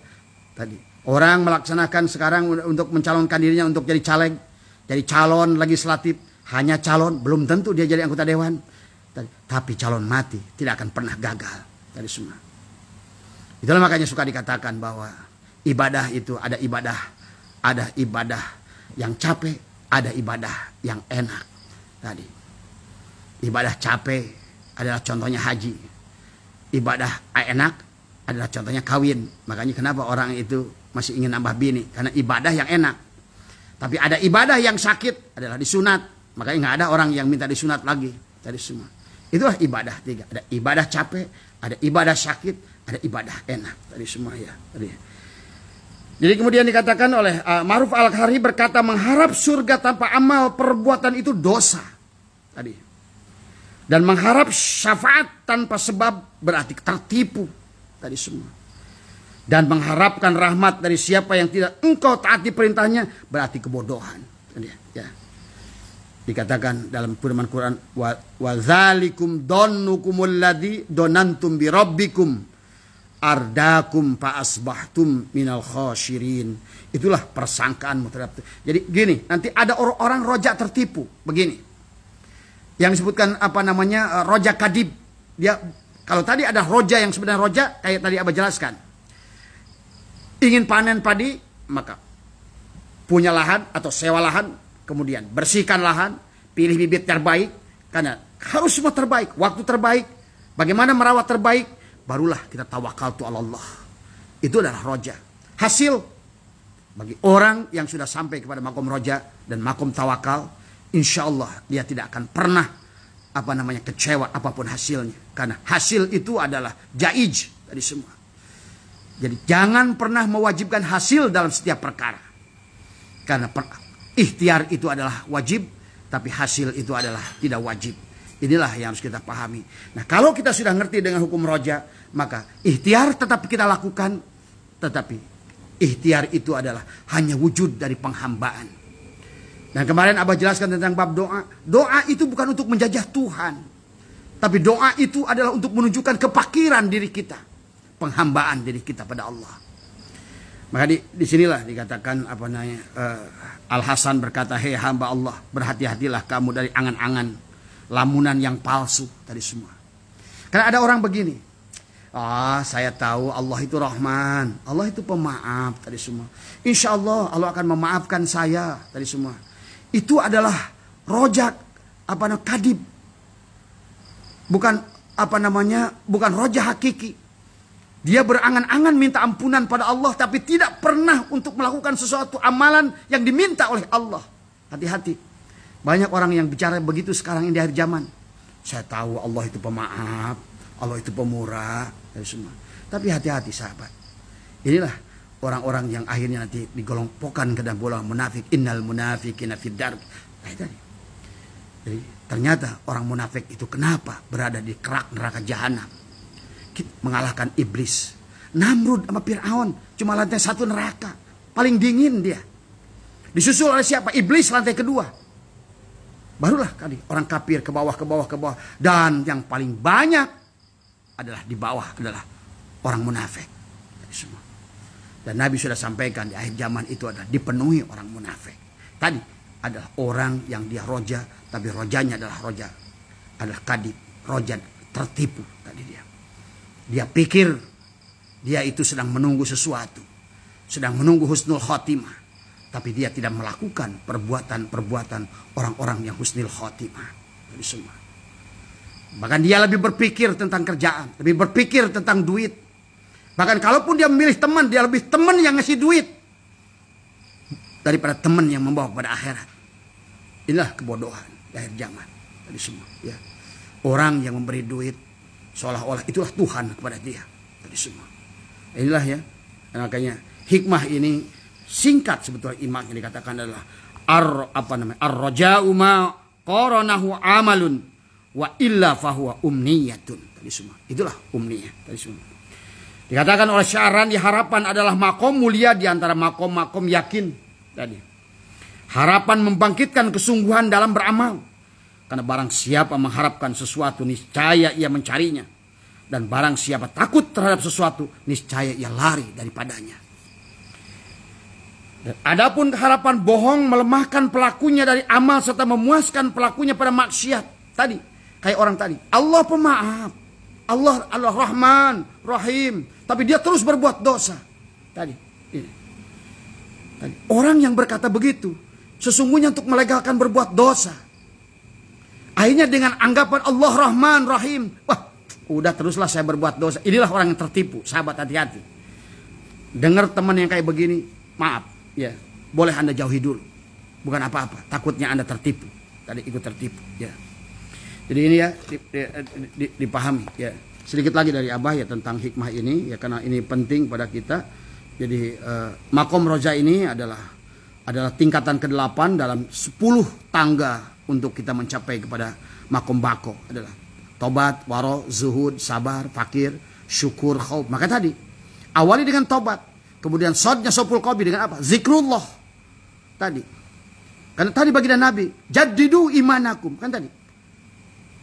Tadi orang melaksanakan sekarang untuk mencalonkan dirinya untuk jadi caleg, jadi calon legislatif, hanya calon, belum tentu dia jadi anggota dewan. Tapi calon mati tidak akan pernah gagal. Tadi semua. Itulah makanya suka dikatakan bahwa ibadah itu ada ibadah yang capek, ada ibadah yang enak. Tadi ibadah capek adalah contohnya haji. Ibadah enak adalah contohnya kawin. Makanya kenapa orang itu masih ingin nambah bini, karena ibadah yang enak. Tapi ada ibadah yang sakit adalah disunat. Makanya nggak ada orang yang minta disunat lagi. Tadi semua. Itulah ibadah tiga. Ada ibadah capek, ada ibadah sakit, ada ibadah enak. Tadi semua, ya. Jadi kemudian dikatakan oleh Ma'ruf Al-Qarhi berkata, mengharap surga tanpa amal perbuatan itu dosa. Tadi. Dan mengharap syafaat tanpa sebab berarti tertipu. Tadi semua. Dan mengharapkan rahmat dari siapa yang tidak engkau taati perintahnya berarti kebodohan. Tadi, ya. Dikatakan dalam firman Quran, wa dzalikum donnukumul ladzi donantum bi rabbikum ardakum fa asbahtum minal khasyirin. Itulah persangkaanmu terhadap. Jadi gini, nanti ada orang rojak tertipu begini. Yang disebutkan roja kadib. Dia kalau tadi ada roja yang sebenarnya roja kayak tadi Abah jelaskan. Ingin panen padi, maka punya lahan atau sewa lahan. Kemudian bersihkan lahan, pilih bibit terbaik, karena harus semua terbaik, waktu terbaik, bagaimana merawat terbaik, barulah kita tawakal tu Allah. Itu adalah roja. Hasil bagi orang yang sudah sampai kepada makom roja dan makom tawakal, insya Allah dia tidak akan pernah kecewa apapun hasilnya, karena hasil itu adalah jaij dari semua. Jadi jangan pernah mewajibkan hasil dalam setiap perkara, karena ikhtiar itu adalah wajib, tapi hasil itu adalah tidak wajib. Inilah yang harus kita pahami. Nah, kalau kita sudah ngerti dengan hukum roja, maka ikhtiar tetap kita lakukan, tetapi ikhtiar itu adalah hanya wujud dari penghambaan. Dan kemarin Abah jelaskan tentang bab doa. Doa itu bukan untuk menjajah Tuhan, tapi doa itu adalah untuk menunjukkan kepakiran diri kita, penghambaan diri kita pada Allah. Maka disinilah dikatakan Al-Hasan berkata, hei hamba Allah, berhati-hatilah kamu dari angan-angan lamunan yang palsu tadi semua. Karena ada orang begini, saya tahu Allah itu Rahman, Allah itu pemaaf tadi semua. Insya Allah Allah akan memaafkan saya tadi semua. Itu adalah rojak kadib, bukan bukan rojak hakiki. Dia berangan-angan minta ampunan pada Allah, tapi tidak pernah untuk melakukan sesuatu amalan yang diminta oleh Allah. Hati-hati. Banyak orang yang bicara begitu sekarang ini di akhir zaman. Saya tahu Allah itu pemaaf, Allah itu pemurah, dari semua. Tapi hati-hati sahabat. Inilah orang-orang yang akhirnya nanti digolongkan ke dalam golongan munafik. Innal munafiqina fid dark. Jadi ternyata orang munafik itu kenapa berada di kerak neraka jahanam? Mengalahkan iblis. Namrud sama Fir'aun cuma lantai 1 neraka, paling dingin dia. Disusul oleh siapa? Iblis lantai 2. Barulah kali orang kafir ke bawah, ke bawah, ke bawah. Dan yang paling banyak adalah di bawah adalah orang munafik. Semua. Dan Nabi sudah sampaikan di akhir zaman itu adalah dipenuhi orang munafik. Tadi adalah orang yang dia roja, tapi rojanya adalah roja, adalah kadib, roja tertipu tadi dia. Dia pikir dia itu sedang menunggu sesuatu, sedang menunggu husnul khotimah. Tapi dia tidak melakukan perbuatan-perbuatan orang-orang yang husnul khotimah. Jadi semua. Bahkan dia lebih berpikir tentang kerjaan, lebih berpikir tentang duit. Bahkan kalaupun dia memilih teman, dia lebih teman yang ngasih duit daripada teman yang membawa pada akhirat. Inilah kebodohan di akhir zaman. Tadi semua. Ya. Orang yang memberi duit seolah-olah itulah Tuhan kepada dia. Tadi semua. Inilah ya. Makanya hikmah ini singkat sebetulnya iman yang dikatakan adalah ar-raja'u ma qaranahu amalun wa illa fahuwa umniyatun. Tadi semua. Itulah umniyah. Tadi semua. Dikatakan oleh Sya'rani harapan adalah makom mulia di antara makom-makom yakin. Tadi. Harapan membangkitkan kesungguhan dalam beramal. Karena barang siapa mengharapkan sesuatu niscaya ia mencarinya. Dan barang siapa takut terhadap sesuatu niscaya ia lari daripadanya. Adapun harapan bohong melemahkan pelakunya dari amal serta memuaskan pelakunya pada maksiat. Tadi, kayak orang tadi. Allah pemaaf. Allah Rahman, Rahim. Tapi dia terus berbuat dosa. Tadi. Orang yang berkata begitu, sesungguhnya untuk melegalkan berbuat dosa. Akhirnya dengan anggapan Allah Rahman, Rahim. Wah, udah teruslah saya berbuat dosa. Inilah orang yang tertipu. Sahabat hati-hati. Dengar teman yang kayak begini, maaf. Ya, boleh Anda jauhi dulu. Bukan apa-apa. Takutnya Anda tertipu. Tadi ikut tertipu. Ya. Jadi ini ya dipahami. Ya. Sedikit lagi dari Abah ya tentang hikmah ini. Ya karena ini penting pada kita. Jadi makom roja ini adalah tingkatan ke-8 dalam 10 tangga untuk kita mencapai kepada makom bako. Adalah tobat, waro, zuhud, sabar, fakir, syukur, khauf. Maka tadi awali dengan tobat. Kemudian sodnya sopul kobi dengan apa? Zikrullah. Tadi. Karena tadi baginda Nabi. Jadidu imanakum. Kan tadi.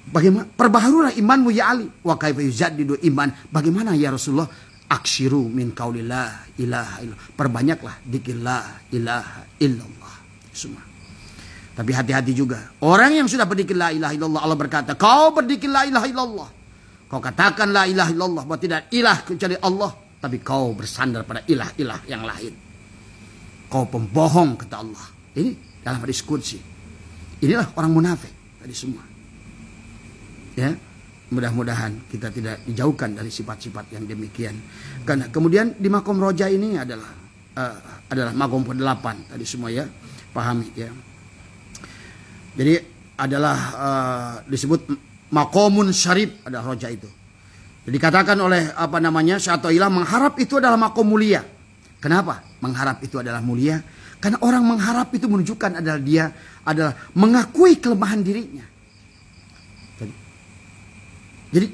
Bagaimana? Perbaharulah imanmu ya Ali. Wa kaifa yujaddidu iman. Bagaimana ya Rasulullah? Akshiru min qaulillah ilaha illallah. Perbanyaklah dzikir la ilaha illallah. Semua. Tapi hati-hati juga. Orang yang sudah berzikir la ilaha illallah. Allah berkata. Kau berzikir la ilaha illallah. Kau katakan la ilaha illallah. Bahwa tidak ilah kecuali Allah. Tapi kau bersandar pada ilah-ilah yang lain. Kau pembohong kata Allah. Ini dalam hadis qudsi. Inilah orang munafik tadi semua. Ya, mudah-mudahan kita tidak dijauhkan dari sifat-sifat yang demikian. Karena kemudian di makom roja ini adalah makom ke-8 tadi semua ya. Pahami ya. Jadi adalah disebut makomun syarif ada roja itu. Dikatakan oleh Syatoilah mengharap itu adalah makom mulia. Kenapa? Mengharap itu adalah mulia. Karena orang mengharap itu menunjukkan adalah dia adalah mengakui kelemahan dirinya. Jadi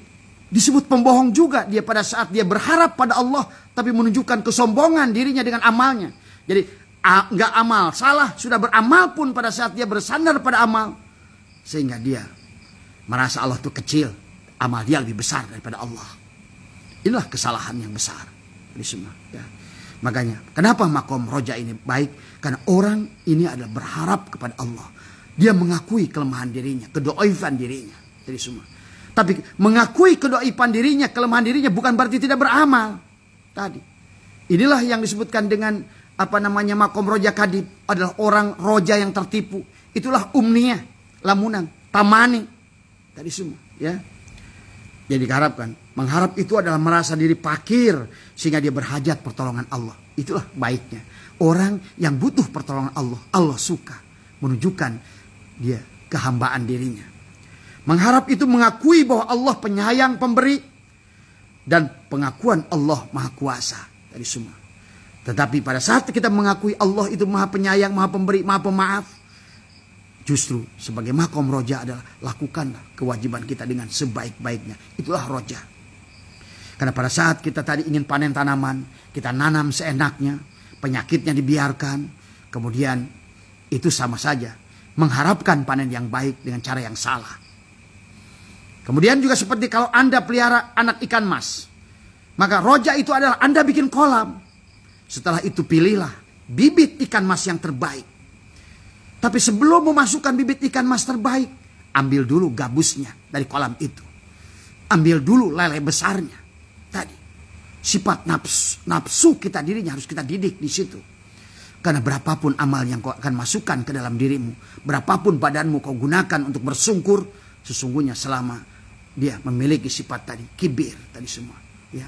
disebut pembohong juga dia pada saat dia berharap pada Allah. Tapi menunjukkan kesombongan dirinya dengan amalnya. Jadi nggak amal, salah. Sudah beramal pun pada saat dia bersandar pada amal. Sehingga dia merasa Allah itu kecil. Amal dia lebih besar daripada Allah. Inilah kesalahan yang besar. Ini semua. Ya. Makanya, kenapa makom roja ini baik? Karena orang ini adalah berharap kepada Allah. Dia mengakui kelemahan dirinya, kedoifan dirinya. Jadi semua. Tapi mengakui kedoifan dirinya, kelemahan dirinya bukan berarti tidak beramal. Tadi. Inilah yang disebutkan dengan makom roja kadib. Adalah orang roja yang tertipu. Itulah umniyah, lamunan, tamani. Tadi semua. Ya. Jadi diharapkan, mengharap itu adalah merasa diri fakir sehingga dia berhajat pertolongan Allah. Itulah baiknya. Orang yang butuh pertolongan Allah, Allah suka menunjukkan dia kehambaan dirinya. Mengharap itu mengakui bahwa Allah penyayang pemberi dan pengakuan Allah maha kuasa dari semua. Tetapi pada saat kita mengakui Allah itu maha penyayang, maha pemberi, maha pemaaf, justru sebagai makom roja adalah lakukanlah kewajiban kita dengan sebaik-baiknya. Itulah roja. Karena pada saat kita tadi ingin panen tanaman, kita nanam seenaknya, penyakitnya dibiarkan, kemudian itu sama saja mengharapkan panen yang baik dengan cara yang salah. Kemudian juga seperti kalau Anda pelihara anak ikan mas, maka roja itu adalah Anda bikin kolam. Setelah itu pilihlah bibit ikan mas yang terbaik. Tapi sebelum memasukkan bibit ikan mas terbaik, ambil dulu gabusnya dari kolam itu. Ambil dulu lele besarnya. Tadi sifat nafsu kita dirinya harus kita didik di situ. Karena berapapun amal yang kau akan masukkan ke dalam dirimu, berapapun badanmu kau gunakan untuk bersungkur, sesungguhnya selama dia memiliki sifat tadi kibir tadi semua, ya,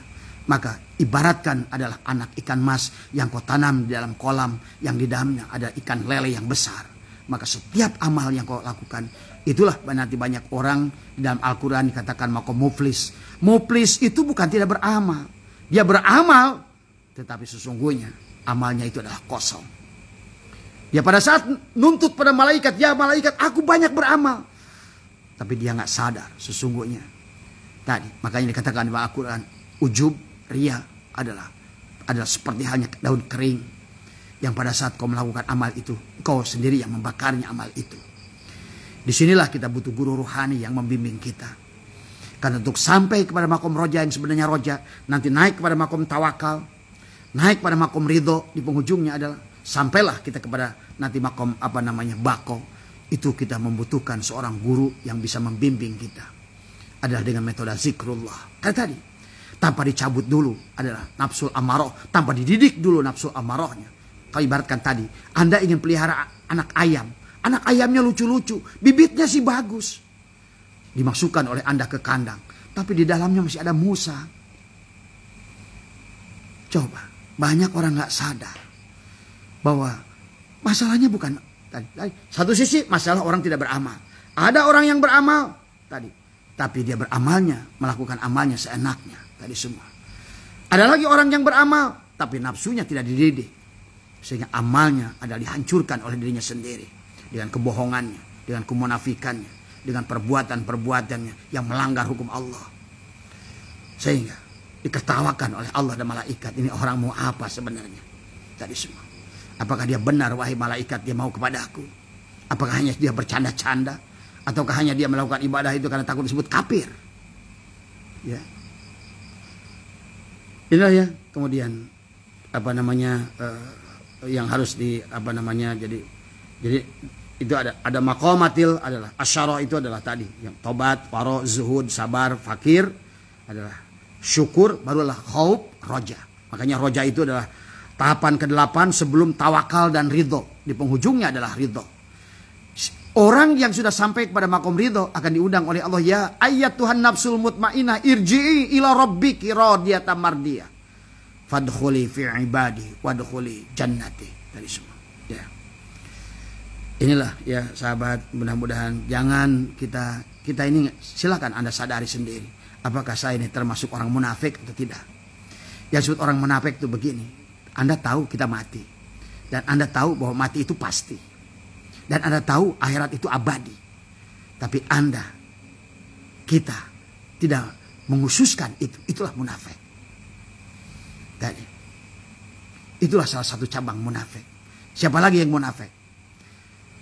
maka ibaratkan adalah anak ikan mas yang kau tanam di dalam kolam yang di dalamnya ada ikan lele yang besar. Maka setiap amal yang kau lakukan, itulah nanti banyak orang di dalam Al-Quran dikatakan makom muflis. Muflis itu bukan tidak beramal, dia beramal, tetapi sesungguhnya amalnya itu adalah kosong. Dia pada saat nuntut pada malaikat, ya malaikat aku banyak beramal, tapi dia nggak sadar sesungguhnya tadi. Makanya dikatakan di Al-Quran, ujub, ria adalah seperti halnya daun kering yang pada saat kau melakukan amal itu, kau sendiri yang membakarnya amal itu. Disinilah kita butuh guru ruhani yang membimbing kita. Karena untuk sampai kepada makom roja yang sebenarnya roja, nanti naik kepada makom tawakal, naik pada makom ridho, di penghujungnya adalah sampailah kita kepada nanti makom bako. Itu kita membutuhkan seorang guru yang bisa membimbing kita. Adalah dengan metode zikrullah. Karena tadi, tanpa dicabut dulu adalah nafsul amaroh. Tanpa dididik dulu nafsul amarohnya. Kalau ibaratkan tadi, Anda ingin pelihara anak ayam. Anak ayamnya lucu-lucu, bibitnya sih bagus. Dimasukkan oleh Anda ke kandang. Tapi di dalamnya masih ada musa. Coba, banyak orang gak sadar bahwa masalahnya bukan tadi. Satu sisi masalah orang tidak beramal. Ada orang yang beramal tadi, tapi dia beramalnya, melakukan amalnya seenaknya tadi semua. Ada lagi orang yang beramal, tapi nafsunya tidak dididik, sehingga amalnya adalah dihancurkan oleh dirinya sendiri dengan kebohongannya, dengan kemunafikannya, dengan perbuatan-perbuatannya yang melanggar hukum Allah, sehingga diketawakan oleh Allah dan malaikat. Ini orang mau apa sebenarnya tadi semua? Apakah dia benar wahai malaikat dia mau kepada aku? Apakah hanya dia bercanda-canda? Ataukah hanya dia melakukan ibadah itu karena takut disebut kafir? Ya. Inilah ya kemudian yang harus jadi itu ada maqamatil adalah asyara, itu adalah tadi yang tobat, waro, zuhud, sabar, fakir, adalah syukur, barulah khauf, roja. Makanya roja itu adalah tahapan ke-8 sebelum tawakal dan ridho. Di penghujungnya adalah ridho. Orang yang sudah sampai kepada makom ridho akan diundang oleh Allah, ya ayyatuhan nafsul mutmainah irji'i ila rabbiki radiyatan mardiyah fadkhuli fi ibadi wadkhuli jannati. Tadi semua. Ya. Inilah ya sahabat, mudah-mudahan jangan kita ini, silakan Anda sadari sendiri. Apakah saya ini termasuk orang munafik atau tidak? Yang disebut orang munafik itu begini. Anda tahu kita mati. Dan Anda tahu bahwa mati itu pasti. Dan Anda tahu akhirat itu abadi. Tapi kita tidak menghususkan itu. Itulah munafik. Tadi. Itulah salah satu cabang munafik. Siapa lagi yang munafik?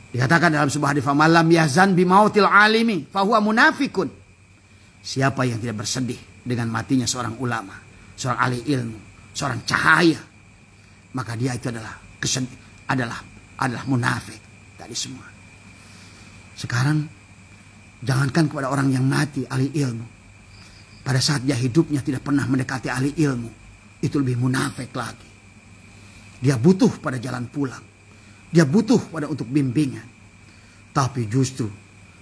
Dikatakan dalam sebuah hadis, "Faman lam yahzan bimautil alimi fahuwa munafikun." Siapa yang tidak bersedih dengan matinya seorang ulama, seorang ahli ilmu, seorang cahaya, maka dia itu adalah munafik tadi semua. Sekarang jangankan kepada orang yang mati ahli ilmu, pada saat dia hidupnya tidak pernah mendekati ahli ilmu, itu lebih munafik lagi. Dia butuh pada jalan pulang, dia butuh pada untuk bimbingan, tapi justru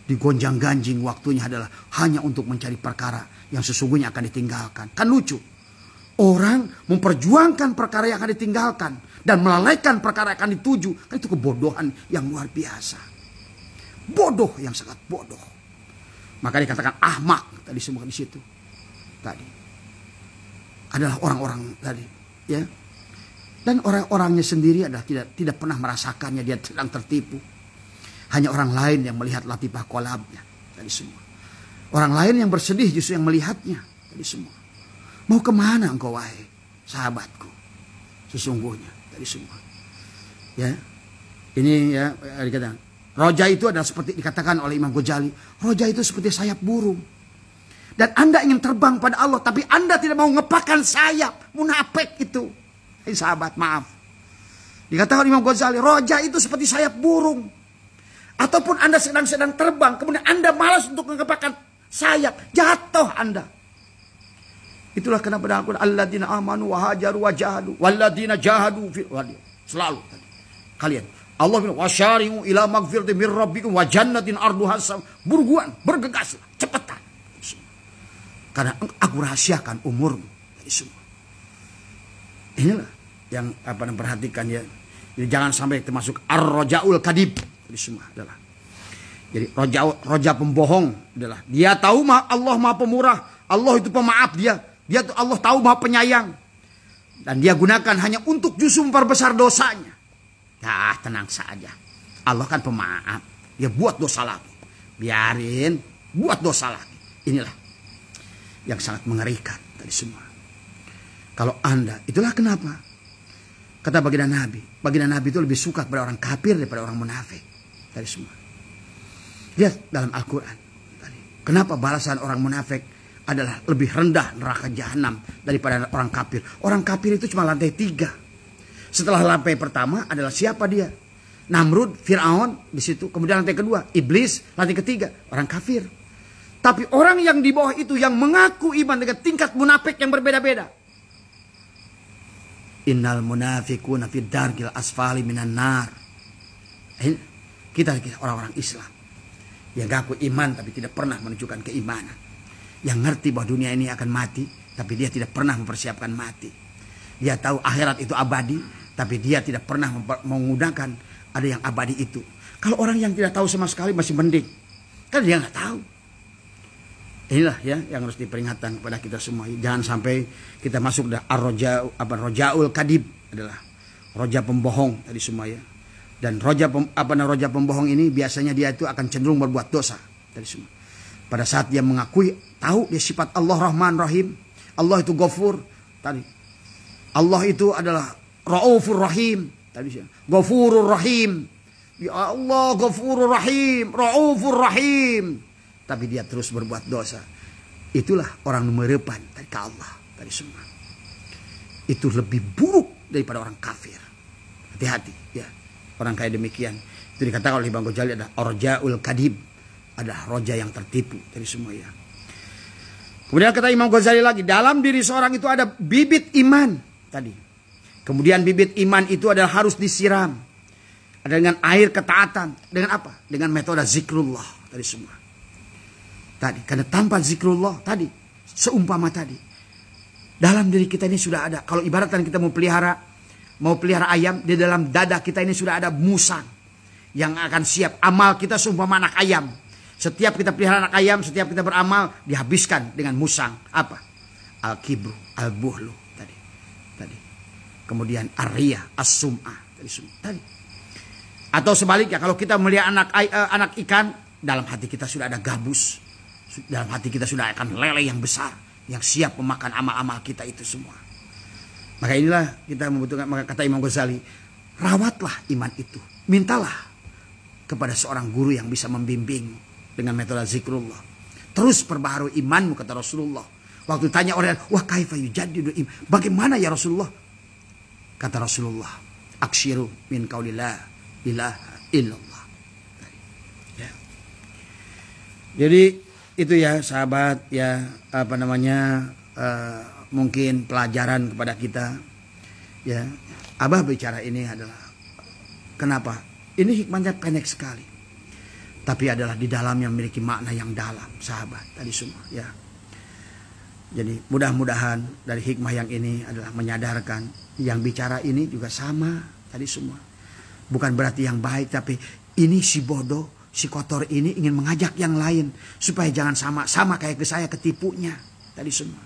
digonjang-ganjing waktunya adalah hanya untuk mencari perkara yang sesungguhnya akan ditinggalkan. Kan lucu. Orang memperjuangkan perkara yang akan ditinggalkan dan melalaikan perkara yang akan dituju. Kan itu kebodohan yang luar biasa. Bodoh yang sangat bodoh. Maka dikatakan ahmak tadi semua di situ. Tadi adalah orang-orang tadi, ya. Dan orang-orangnya sendiri adalah tidak pernah merasakannya, dia sedang tertipu. Hanya orang lain yang melihat latifah kolabnya tadi semua. Orang lain yang bersedih justru yang melihatnya tadi semua. Mau kemana engkau wahai sahabatku? Sesungguhnya tadi semua. Ya, ini ya dikatakan Roja itu adalah seperti dikatakan oleh Imam Ghazali. Roja itu seperti sayap burung. Dan Anda ingin terbang pada Allah, tapi Anda tidak mau ngepakkan sayap. Munafik itu. Hei sahabat, maaf. Dikatakan Imam Ghazali, roja itu seperti sayap burung. Ataupun Anda sedang terbang, kemudian Anda malas untuk mengepakkan sayap. Jatuh Anda. Itulah kenapa dalam Al-Quran, alladzina amanu wa hajaru wa jahadu, walladzina jahadu fil wadi. Selalu kalian. Allah bilang, wasyari'u ila magfiratin mir rabbikum wa jannatin arduha sam. Buruan, bergegaslah, cepetan. Karena aku rahasiakan umurmu. Semua. Inilah yang perhatikan ya. Jadi jangan sampai termasuk ar-rojaul kadib. Jadi semua adalah. Jadi roja pembohong adalah. Dia tahu Allah Maha Pemurah. Allah itu pemaaf dia. Allah tahu Maha Penyayang. Dan dia gunakan hanya untuk justru memperbesar dosanya. Ya tenang saja. Allah kan pemaaf. Dia buat dosa lagi. Biarin. Buat dosa lagi. Inilah yang sangat mengerikan tadi semua. Kalau Anda, itulah kenapa. Kata baginda Nabi. Baginda Nabi itu lebih suka kepada orang kafir daripada orang munafik. Tadi semua. Lihat dalam Al-Quran. Kenapa balasan orang munafik adalah lebih rendah neraka jahanam daripada orang kafir. Orang kafir itu cuma lantai 3. Setelah lantai pertama adalah siapa dia? Namrud, Fir'aun di situ. Kemudian lantai kedua, Iblis. Lantai ketiga, orang kafir. Tapi orang yang di bawah itu yang mengaku iman dengan tingkat munafik yang berbeda-beda. Innal munafiquna fid darkil asfali minan nar. Kita orang-orang Islam yang ngaku iman tapi tidak pernah menunjukkan keimanan. Yang ngerti bahwa dunia ini akan mati, tapi dia tidak pernah mempersiapkan mati. Dia tahu akhirat itu abadi, tapi dia tidak pernah menggunakan ada yang abadi itu. Kalau orang yang tidak tahu sama sekali masih mending. Kan dia nggak tahu. Inilah ya yang harus diperingatkan kepada kita semua. Jangan sampai kita masuk dalam rojaul kadib adalah roja pembohong tadi semua ya. Dan roja pembohong ini biasanya dia itu akan cenderung berbuat dosa tadi semua. Pada saat dia mengakui tahu dia sifat Allah Rahman Rahim, Allah itu Ghafur tadi. Allah itu adalah Raufur Rahim tadi sih. Ghafurur Rahim. Ya Allah Ghafurur Rahim, Raufur Rahim. Tapi dia terus berbuat dosa. Itulah orang nomor depan dari Allah tadi semua. Itu lebih buruk daripada orang kafir. Hati-hati ya. Orang kayak demikian. Itu dikatakan oleh Imam Ghazali ada rojaul kadib. Ada roja yang tertipu dari semua ya. Kemudian kata Imam Ghazali lagi. Dalam diri seorang itu ada bibit iman. Tadi. Kemudian bibit iman itu adalah harus disiram. Ada dengan air ketaatan. Dengan apa? Dengan metode zikrullah. Tadi semua. Tadi, karena tanpa zikrullah tadi, seumpama tadi, dalam diri kita ini sudah ada. Kalau ibaratkan kita mau pelihara ayam, di dalam dada kita ini sudah ada musang yang akan siap. Amal kita seumpama anak ayam. Setiap kita pelihara anak ayam, setiap kita beramal, dihabiskan dengan musang. Apa? Al-kibru, al-buhlu tadi. Kemudian ar-riyah, as-sum'ah tadi. Atau sebaliknya, kalau kita melihat anak ikan, dalam hati kita sudah ada gabus. Dalam hati kita sudah akan lele yang besar yang siap memakan amal-amal kita itu semua. Maka inilah kita membutuhkan. Maka kata Imam Ghazali, rawatlah iman itu. Mintalah kepada seorang guru yang bisa membimbing dengan metode zikrullah. Terus perbaharui imanmu kata Rasulullah. Waktu tanya orang, wah kaifa yujaddidu iman? Bagaimana ya Rasulullah? Kata Rasulullah, aksyiru min qaulillah ilaha illallah. Ya. Jadi itu ya sahabat ya mungkin pelajaran kepada kita ya. Abah bicara ini adalah kenapa ini hikmahnya pendek sekali tapi adalah di dalamnya memiliki makna yang dalam sahabat tadi semua ya. Jadi mudah-mudahan dari hikmah yang ini adalah menyadarkan yang bicara ini juga sama tadi semua, bukan berarti yang baik, tapi ini si bodoh si kotor ini ingin mengajak yang lain supaya jangan sama kayak ke saya ketipunya tadi semua.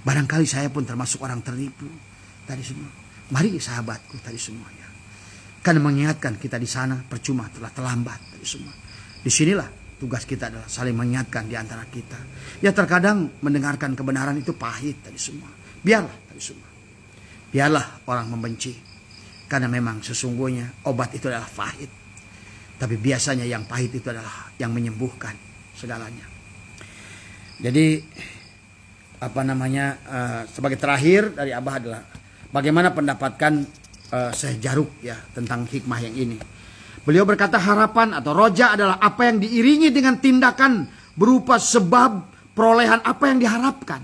Barangkali saya pun termasuk orang tertipu tadi semua. Mari sahabatku tadi semua ya. Karena mengingatkan kita di sana percuma telah terlambat tadi semua. Disinilah tugas kita adalah saling mengingatkan di antara kita. Ya terkadang mendengarkan kebenaran itu pahit tadi semua. Biarlah tadi semua. Biarlah orang membenci. Karena memang sesungguhnya obat itu adalah pahit. Tapi biasanya yang pahit itu adalah yang menyembuhkan segalanya. Jadi sebagai terakhir dari Abah adalah bagaimana pendapatkan Syekh Jaruk ya tentang hikmah yang ini. Beliau berkata harapan atau roja adalah apa yang diiringi dengan tindakan berupa sebab perolehan apa yang diharapkan.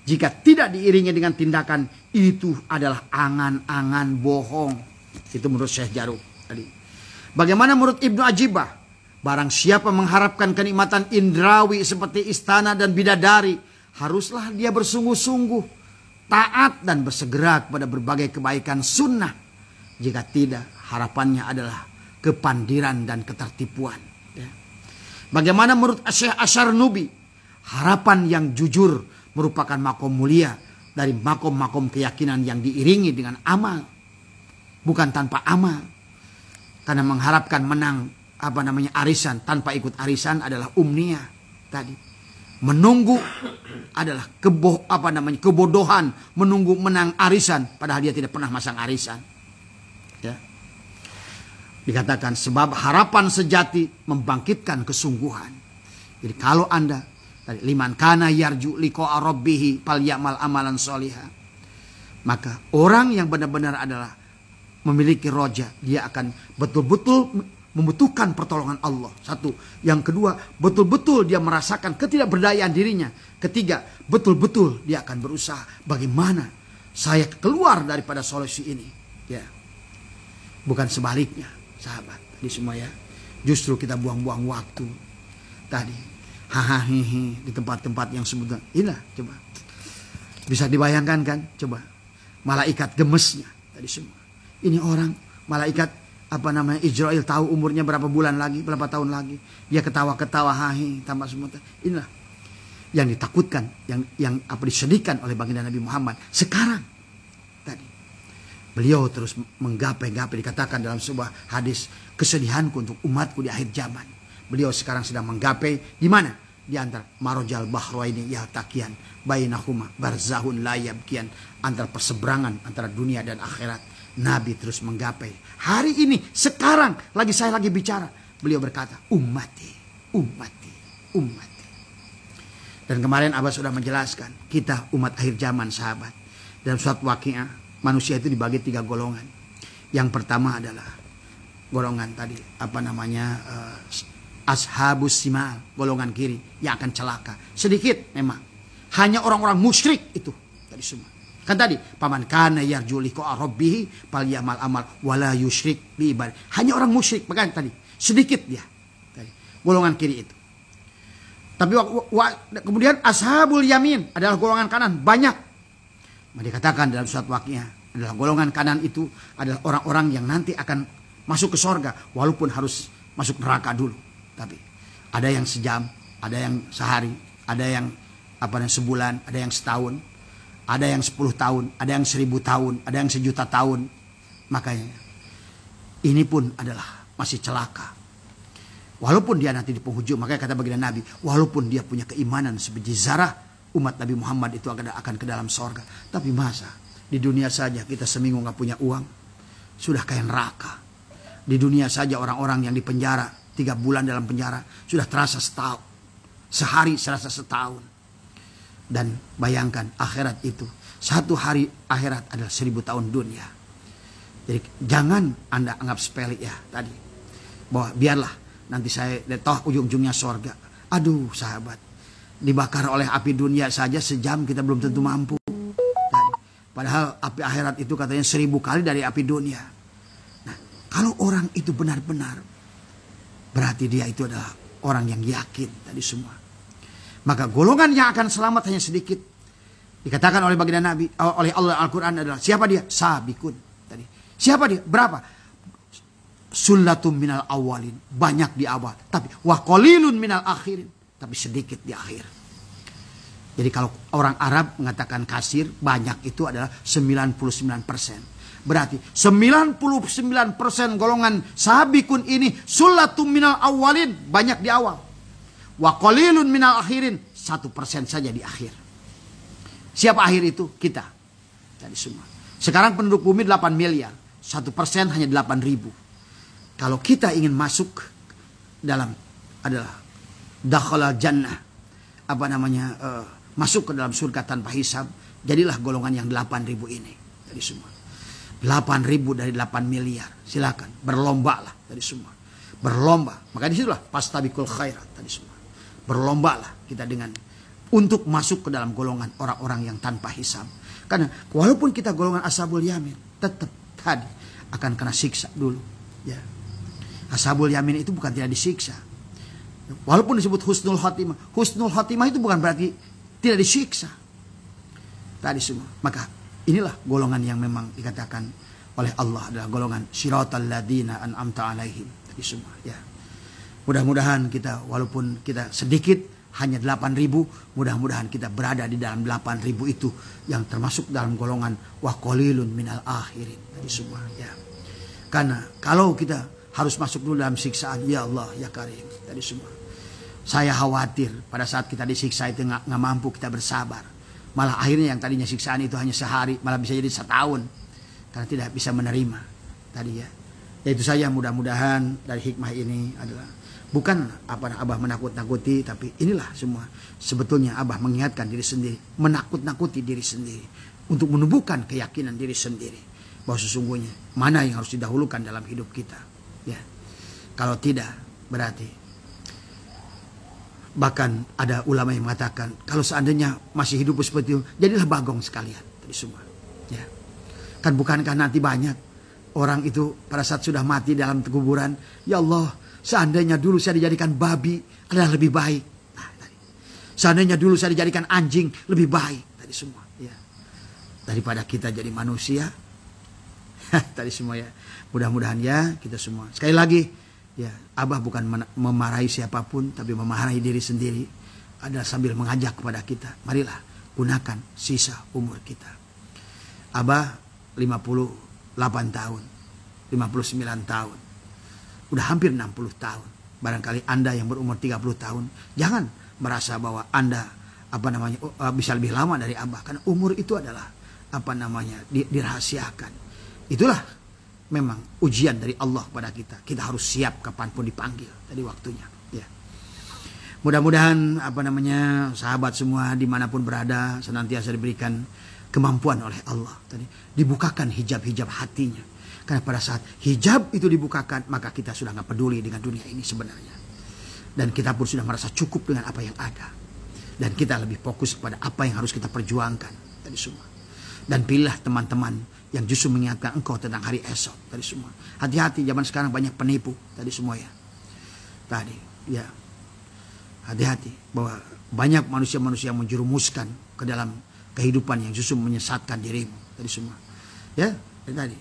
Jika tidak diiringi dengan tindakan, itu adalah angan-angan bohong. Itu menurut Syekh Jaruk tadi. Bagaimana menurut Ibnu Ajibah? Barang siapa mengharapkan kenikmatan indrawi seperti istana dan bidadari, haruslah dia bersungguh-sungguh, taat dan bersegera kepada berbagai kebaikan sunnah. Jika tidak, harapannya adalah kepandiran dan ketertipuan. Ya. Bagaimana menurut Syekh Asyarnubi? Harapan yang jujur merupakan makom mulia dari makom-makom keyakinan yang diiringi dengan amal. Bukan tanpa amal. Karena mengharapkan menang arisan tanpa ikut arisan adalah umniyah tadi. Menunggu adalah kebodohan menunggu menang arisan padahal dia tidak pernah masang arisan. Ya. Dikatakan sebab harapan sejati membangkitkan kesungguhan. Jadi kalau Anda tadi liman kana yarju liqa'a rabbih falyamal amalan sholiha. Maka orang yang benar-benar adalah memiliki roja, dia akan betul-betul membutuhkan pertolongan Allah. Satu. Yang kedua, betul-betul dia merasakan ketidakberdayaan dirinya. Ketiga, betul-betul dia akan berusaha bagaimana saya keluar daripada solusi ini. Ya. Bukan sebaliknya, sahabat. Tadi semua ya. Justru kita buang-buang waktu. Tadi. Hahaha di tempat-tempat yang sebutnya. Inilah, coba. Bisa dibayangkan kan? Coba. Malaikat gemesnya. Tadi semua. Ini orang, malaikat Israel tahu umurnya berapa bulan lagi, berapa tahun lagi. Dia ketawa-ketawa, hahi, tambah semua. Inilah yang ditakutkan, yang disedihkan oleh baginda Nabi Muhammad. Sekarang, tadi, beliau terus menggapai-gapai, dikatakan dalam sebuah hadis, kesedihanku untuk umatku di akhir zaman. Beliau sekarang sedang menggapai, di mana? Di antara marojal bahraini yaltaqiyan, bainahuma barzahun la yabqiyan, antara perseberangan antara dunia dan akhirat. Nabi terus menggapai. Hari ini, sekarang, saya lagi bicara. Beliau berkata, ummati, ummati, ummati. Dan kemarin Abah sudah menjelaskan, kita umat akhir zaman sahabat. Dalam suatu waqiah, manusia itu dibagi 3 golongan. Yang pertama adalah golongan tadi, ashabus simal, golongan kiri, yang akan celaka. Sedikit memang. Hanya orang-orang musyrik itu. Tadi semua. Kan tadi, paman kana yarju liqa'a rabbih falyamal amal wala yusyrik bi ibadah. Hanya orang musyrik, bahkan tadi sedikit dia. Tadi, golongan kiri itu. Tapi kemudian ashabul yamin adalah golongan kanan, banyak. Dikatakan dalam suatu waqiah adalah golongan kanan itu adalah orang-orang yang nanti akan masuk ke sorga walaupun harus masuk neraka dulu. Tapi ada yang sejam, ada yang sehari, ada yang sebulan, ada yang setahun. Ada yang 10 tahun, ada yang 1000 tahun, ada yang 1.000.000 tahun. Makanya ini pun adalah masih celaka. Walaupun dia nanti di penghujung, makanya kata baginda Nabi, walaupun dia punya keimanan sebiji zarah, umat Nabi Muhammad itu akan ke dalam sorga. Tapi masa di dunia saja kita seminggu nggak punya uang, sudah kayak neraka. Di dunia saja orang-orang yang di penjara 3 bulan dalam penjara sudah terasa setahun, sehari serasa setahun. Dan bayangkan akhirat itu, 1 hari akhirat adalah 1000 tahun dunia. Jadi jangan Anda anggap sepele ya tadi, bahwa biarlah nanti saya toh ujung-ujungnya sorga. Aduh sahabat, dibakar oleh api dunia saja sejam kita belum tentu mampu. Tadi. Padahal api akhirat itu katanya 1000 kali dari api dunia. Nah, kalau orang itu benar-benar, berarti dia itu adalah orang yang yakin tadi semua. Maka golongan yang akan selamat hanya sedikit. Dikatakan oleh baginda Nabi, oleh Allah Al-Quran adalah siapa dia? Sabikun. Tadi. Siapa dia? Berapa? Sullatum minal awalin. Banyak di awal. Tapi wa qalilun minal akhirin. Tapi sedikit di akhir. Jadi kalau orang Arab mengatakan kasir, banyak itu adalah 99%. Berarti 99% golongan sabikun ini sullatum minal awalin. Banyak di awal. Wa qalilun minal akhirin, 1% saja di akhir. Siapa akhir itu? Kita. Jadi semua. Sekarang penduduk bumi 8 miliar. 1% hanya 8.000. kalau kita ingin masuk dalam adalah dakhalal jannah, apa namanya, masuk ke dalam surga tanpa hisab, jadilah golongan yang 8.000 ini tadi semua. 8.000 dari 8 miliar. Silakan berlomba lah tadi semua. Berlomba. Maka disitulah fastabiqul khairat tadi semua. Berlomba lah kita dengan untuk masuk ke dalam golongan orang-orang yang tanpa hisab. Karena walaupun kita golongan ashabul yamin, tetap tadi akan kena siksa dulu. Ya. Ashabul yamin itu bukan tidak disiksa. Walaupun disebut husnul khatimah. Husnul khatimah itu bukan berarti tidak disiksa. Tadi semua. Maka inilah golongan yang memang dikatakan oleh Allah adalah golongan siratal ladzina an'amta alaihim. Tadi semua. Ya. Mudah-mudahan kita walaupun kita sedikit hanya 8.000, mudah-mudahan kita berada di dalam 8.000 itu yang termasuk dalam golongan wa qalilun minal akhirin. Tadi semua. Ya. Karena kalau kita harus masuk dulu dalam siksaan, ya Allah ya Karim. Tadi semua. Saya khawatir pada saat kita disiksa itu nggak mampu kita bersabar. Malah akhirnya yang tadinya siksaan itu hanya sehari, malah bisa jadi setahun. Karena tidak bisa menerima. Tadi ya. Ya itu saja, mudah-mudahan dari hikmah ini adalah bukan apa Abah menakut-nakuti, tapi inilah semua. Sebetulnya Abah mengingatkan diri sendiri, menakut-nakuti diri sendiri. Untuk menumbuhkan keyakinan diri sendiri. Bahwa sesungguhnya mana yang harus didahulukan dalam hidup kita. Ya. Kalau tidak, berarti bahkan ada ulama yang mengatakan kalau seandainya masih hidup seperti itu, jadilah bagong sekalian tadi semua. Ya. Kan bukankah nanti banyak orang itu pada saat sudah mati dalam kuburan, ya Allah, seandainya dulu saya dijadikan babi adalah lebih baik. Nah, tadi. Seandainya dulu saya dijadikan anjing lebih baik tadi semua. Ya. Daripada kita jadi manusia. Tadi semua ya. Mudah-mudahan ya kita semua. Sekali lagi. Ya, Abah bukan memarahi siapapun, tapi memarahi diri sendiri. Adalah sambil mengajak kepada kita, marilah gunakan sisa umur kita. Abah 58 tahun, 59 tahun, udah hampir 60 tahun. Barangkali Anda yang berumur 30 tahun, jangan merasa bahwa Anda bisa lebih lama dari Abah, karena umur itu adalah dirahasiakan. Itulah memang ujian dari Allah pada kita. Kita harus siap kapanpun dipanggil tadi waktunya. Ya. Mudah-mudahan sahabat semua dimanapun berada senantiasa diberikan kemampuan oleh Allah. Tadi dibukakan hijab-hijab hatinya. Karena pada saat hijab itu dibukakan, maka kita sudah nggak peduli dengan dunia ini sebenarnya. Dan kita pun sudah merasa cukup dengan apa yang ada. Dan kita lebih fokus kepada apa yang harus kita perjuangkan tadi semua. Dan pilihlah teman-teman yang justru mengingatkan engkau tentang hari esok tadi semua. Hati-hati, zaman sekarang banyak penipu tadi semua ya. Tadi ya. Hati-hati bahwa banyak manusia-manusia yang menjerumuskan ke dalam kehidupan yang justru menyesatkan dirimu tadi semua. Ya, tadi.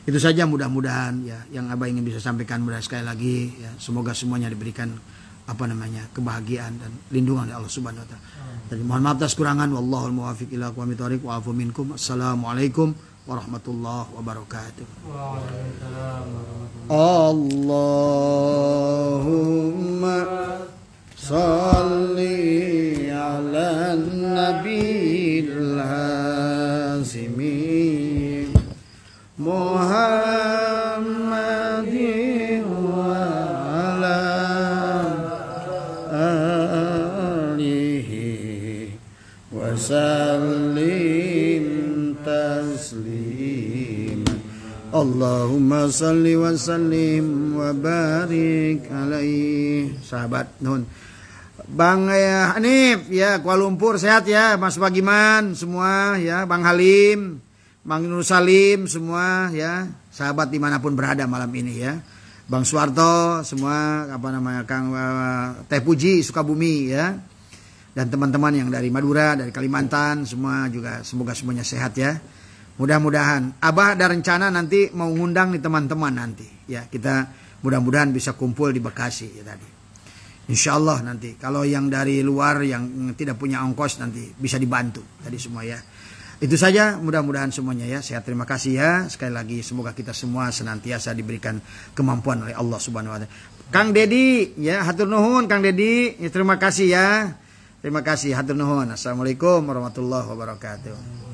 Itu saja mudah-mudahan ya yang Abah ingin bisa sampaikan. Mudah sekali lagi ya, semoga semuanya diberikan kebahagiaan dan lindungan oleh Allah Subhanahu wa taala. Jadi mohon maaf atas kurangan, wallahul muwaffiq ila aqwamit thoriq wa afu minkum. Assalamualaikum warahmatullahi wabarakatuh. Allahumma salli ala nabiyil hazimi Muhammadin wa ala alihi wa sallim taslim. Allahumma salli wa sallim wa barik alaihi. Sahabat nun Bang Hanif ya, Kuala Lumpur sehat ya, Mas Bagiman semua ya, Bang Halim, Bang Nur Salim semua ya, sahabat dimanapun berada malam ini ya, Bang Suwarto semua Kang Teh Puji Sukabumi ya, dan teman-teman yang dari Madura, dari Kalimantan semua juga semoga semuanya sehat ya. Mudah-mudahan Abah ada rencana nanti mau ngundang nih teman-teman nanti ya, kita mudah-mudahan bisa kumpul di Bekasi ya tadi. Insya Allah nanti kalau yang dari luar yang tidak punya ongkos nanti bisa dibantu tadi semua ya. Itu saja, mudah-mudahan semuanya ya. Saya terima kasih ya. Sekali lagi semoga kita semua senantiasa diberikan kemampuan oleh Allah Subhanahu wa taala. Kang Dedi ya, hatur nuhun Kang Dedi. Ya, terima kasih ya. Terima kasih, hatur nuhun. Assalamualaikum warahmatullahi wabarakatuh.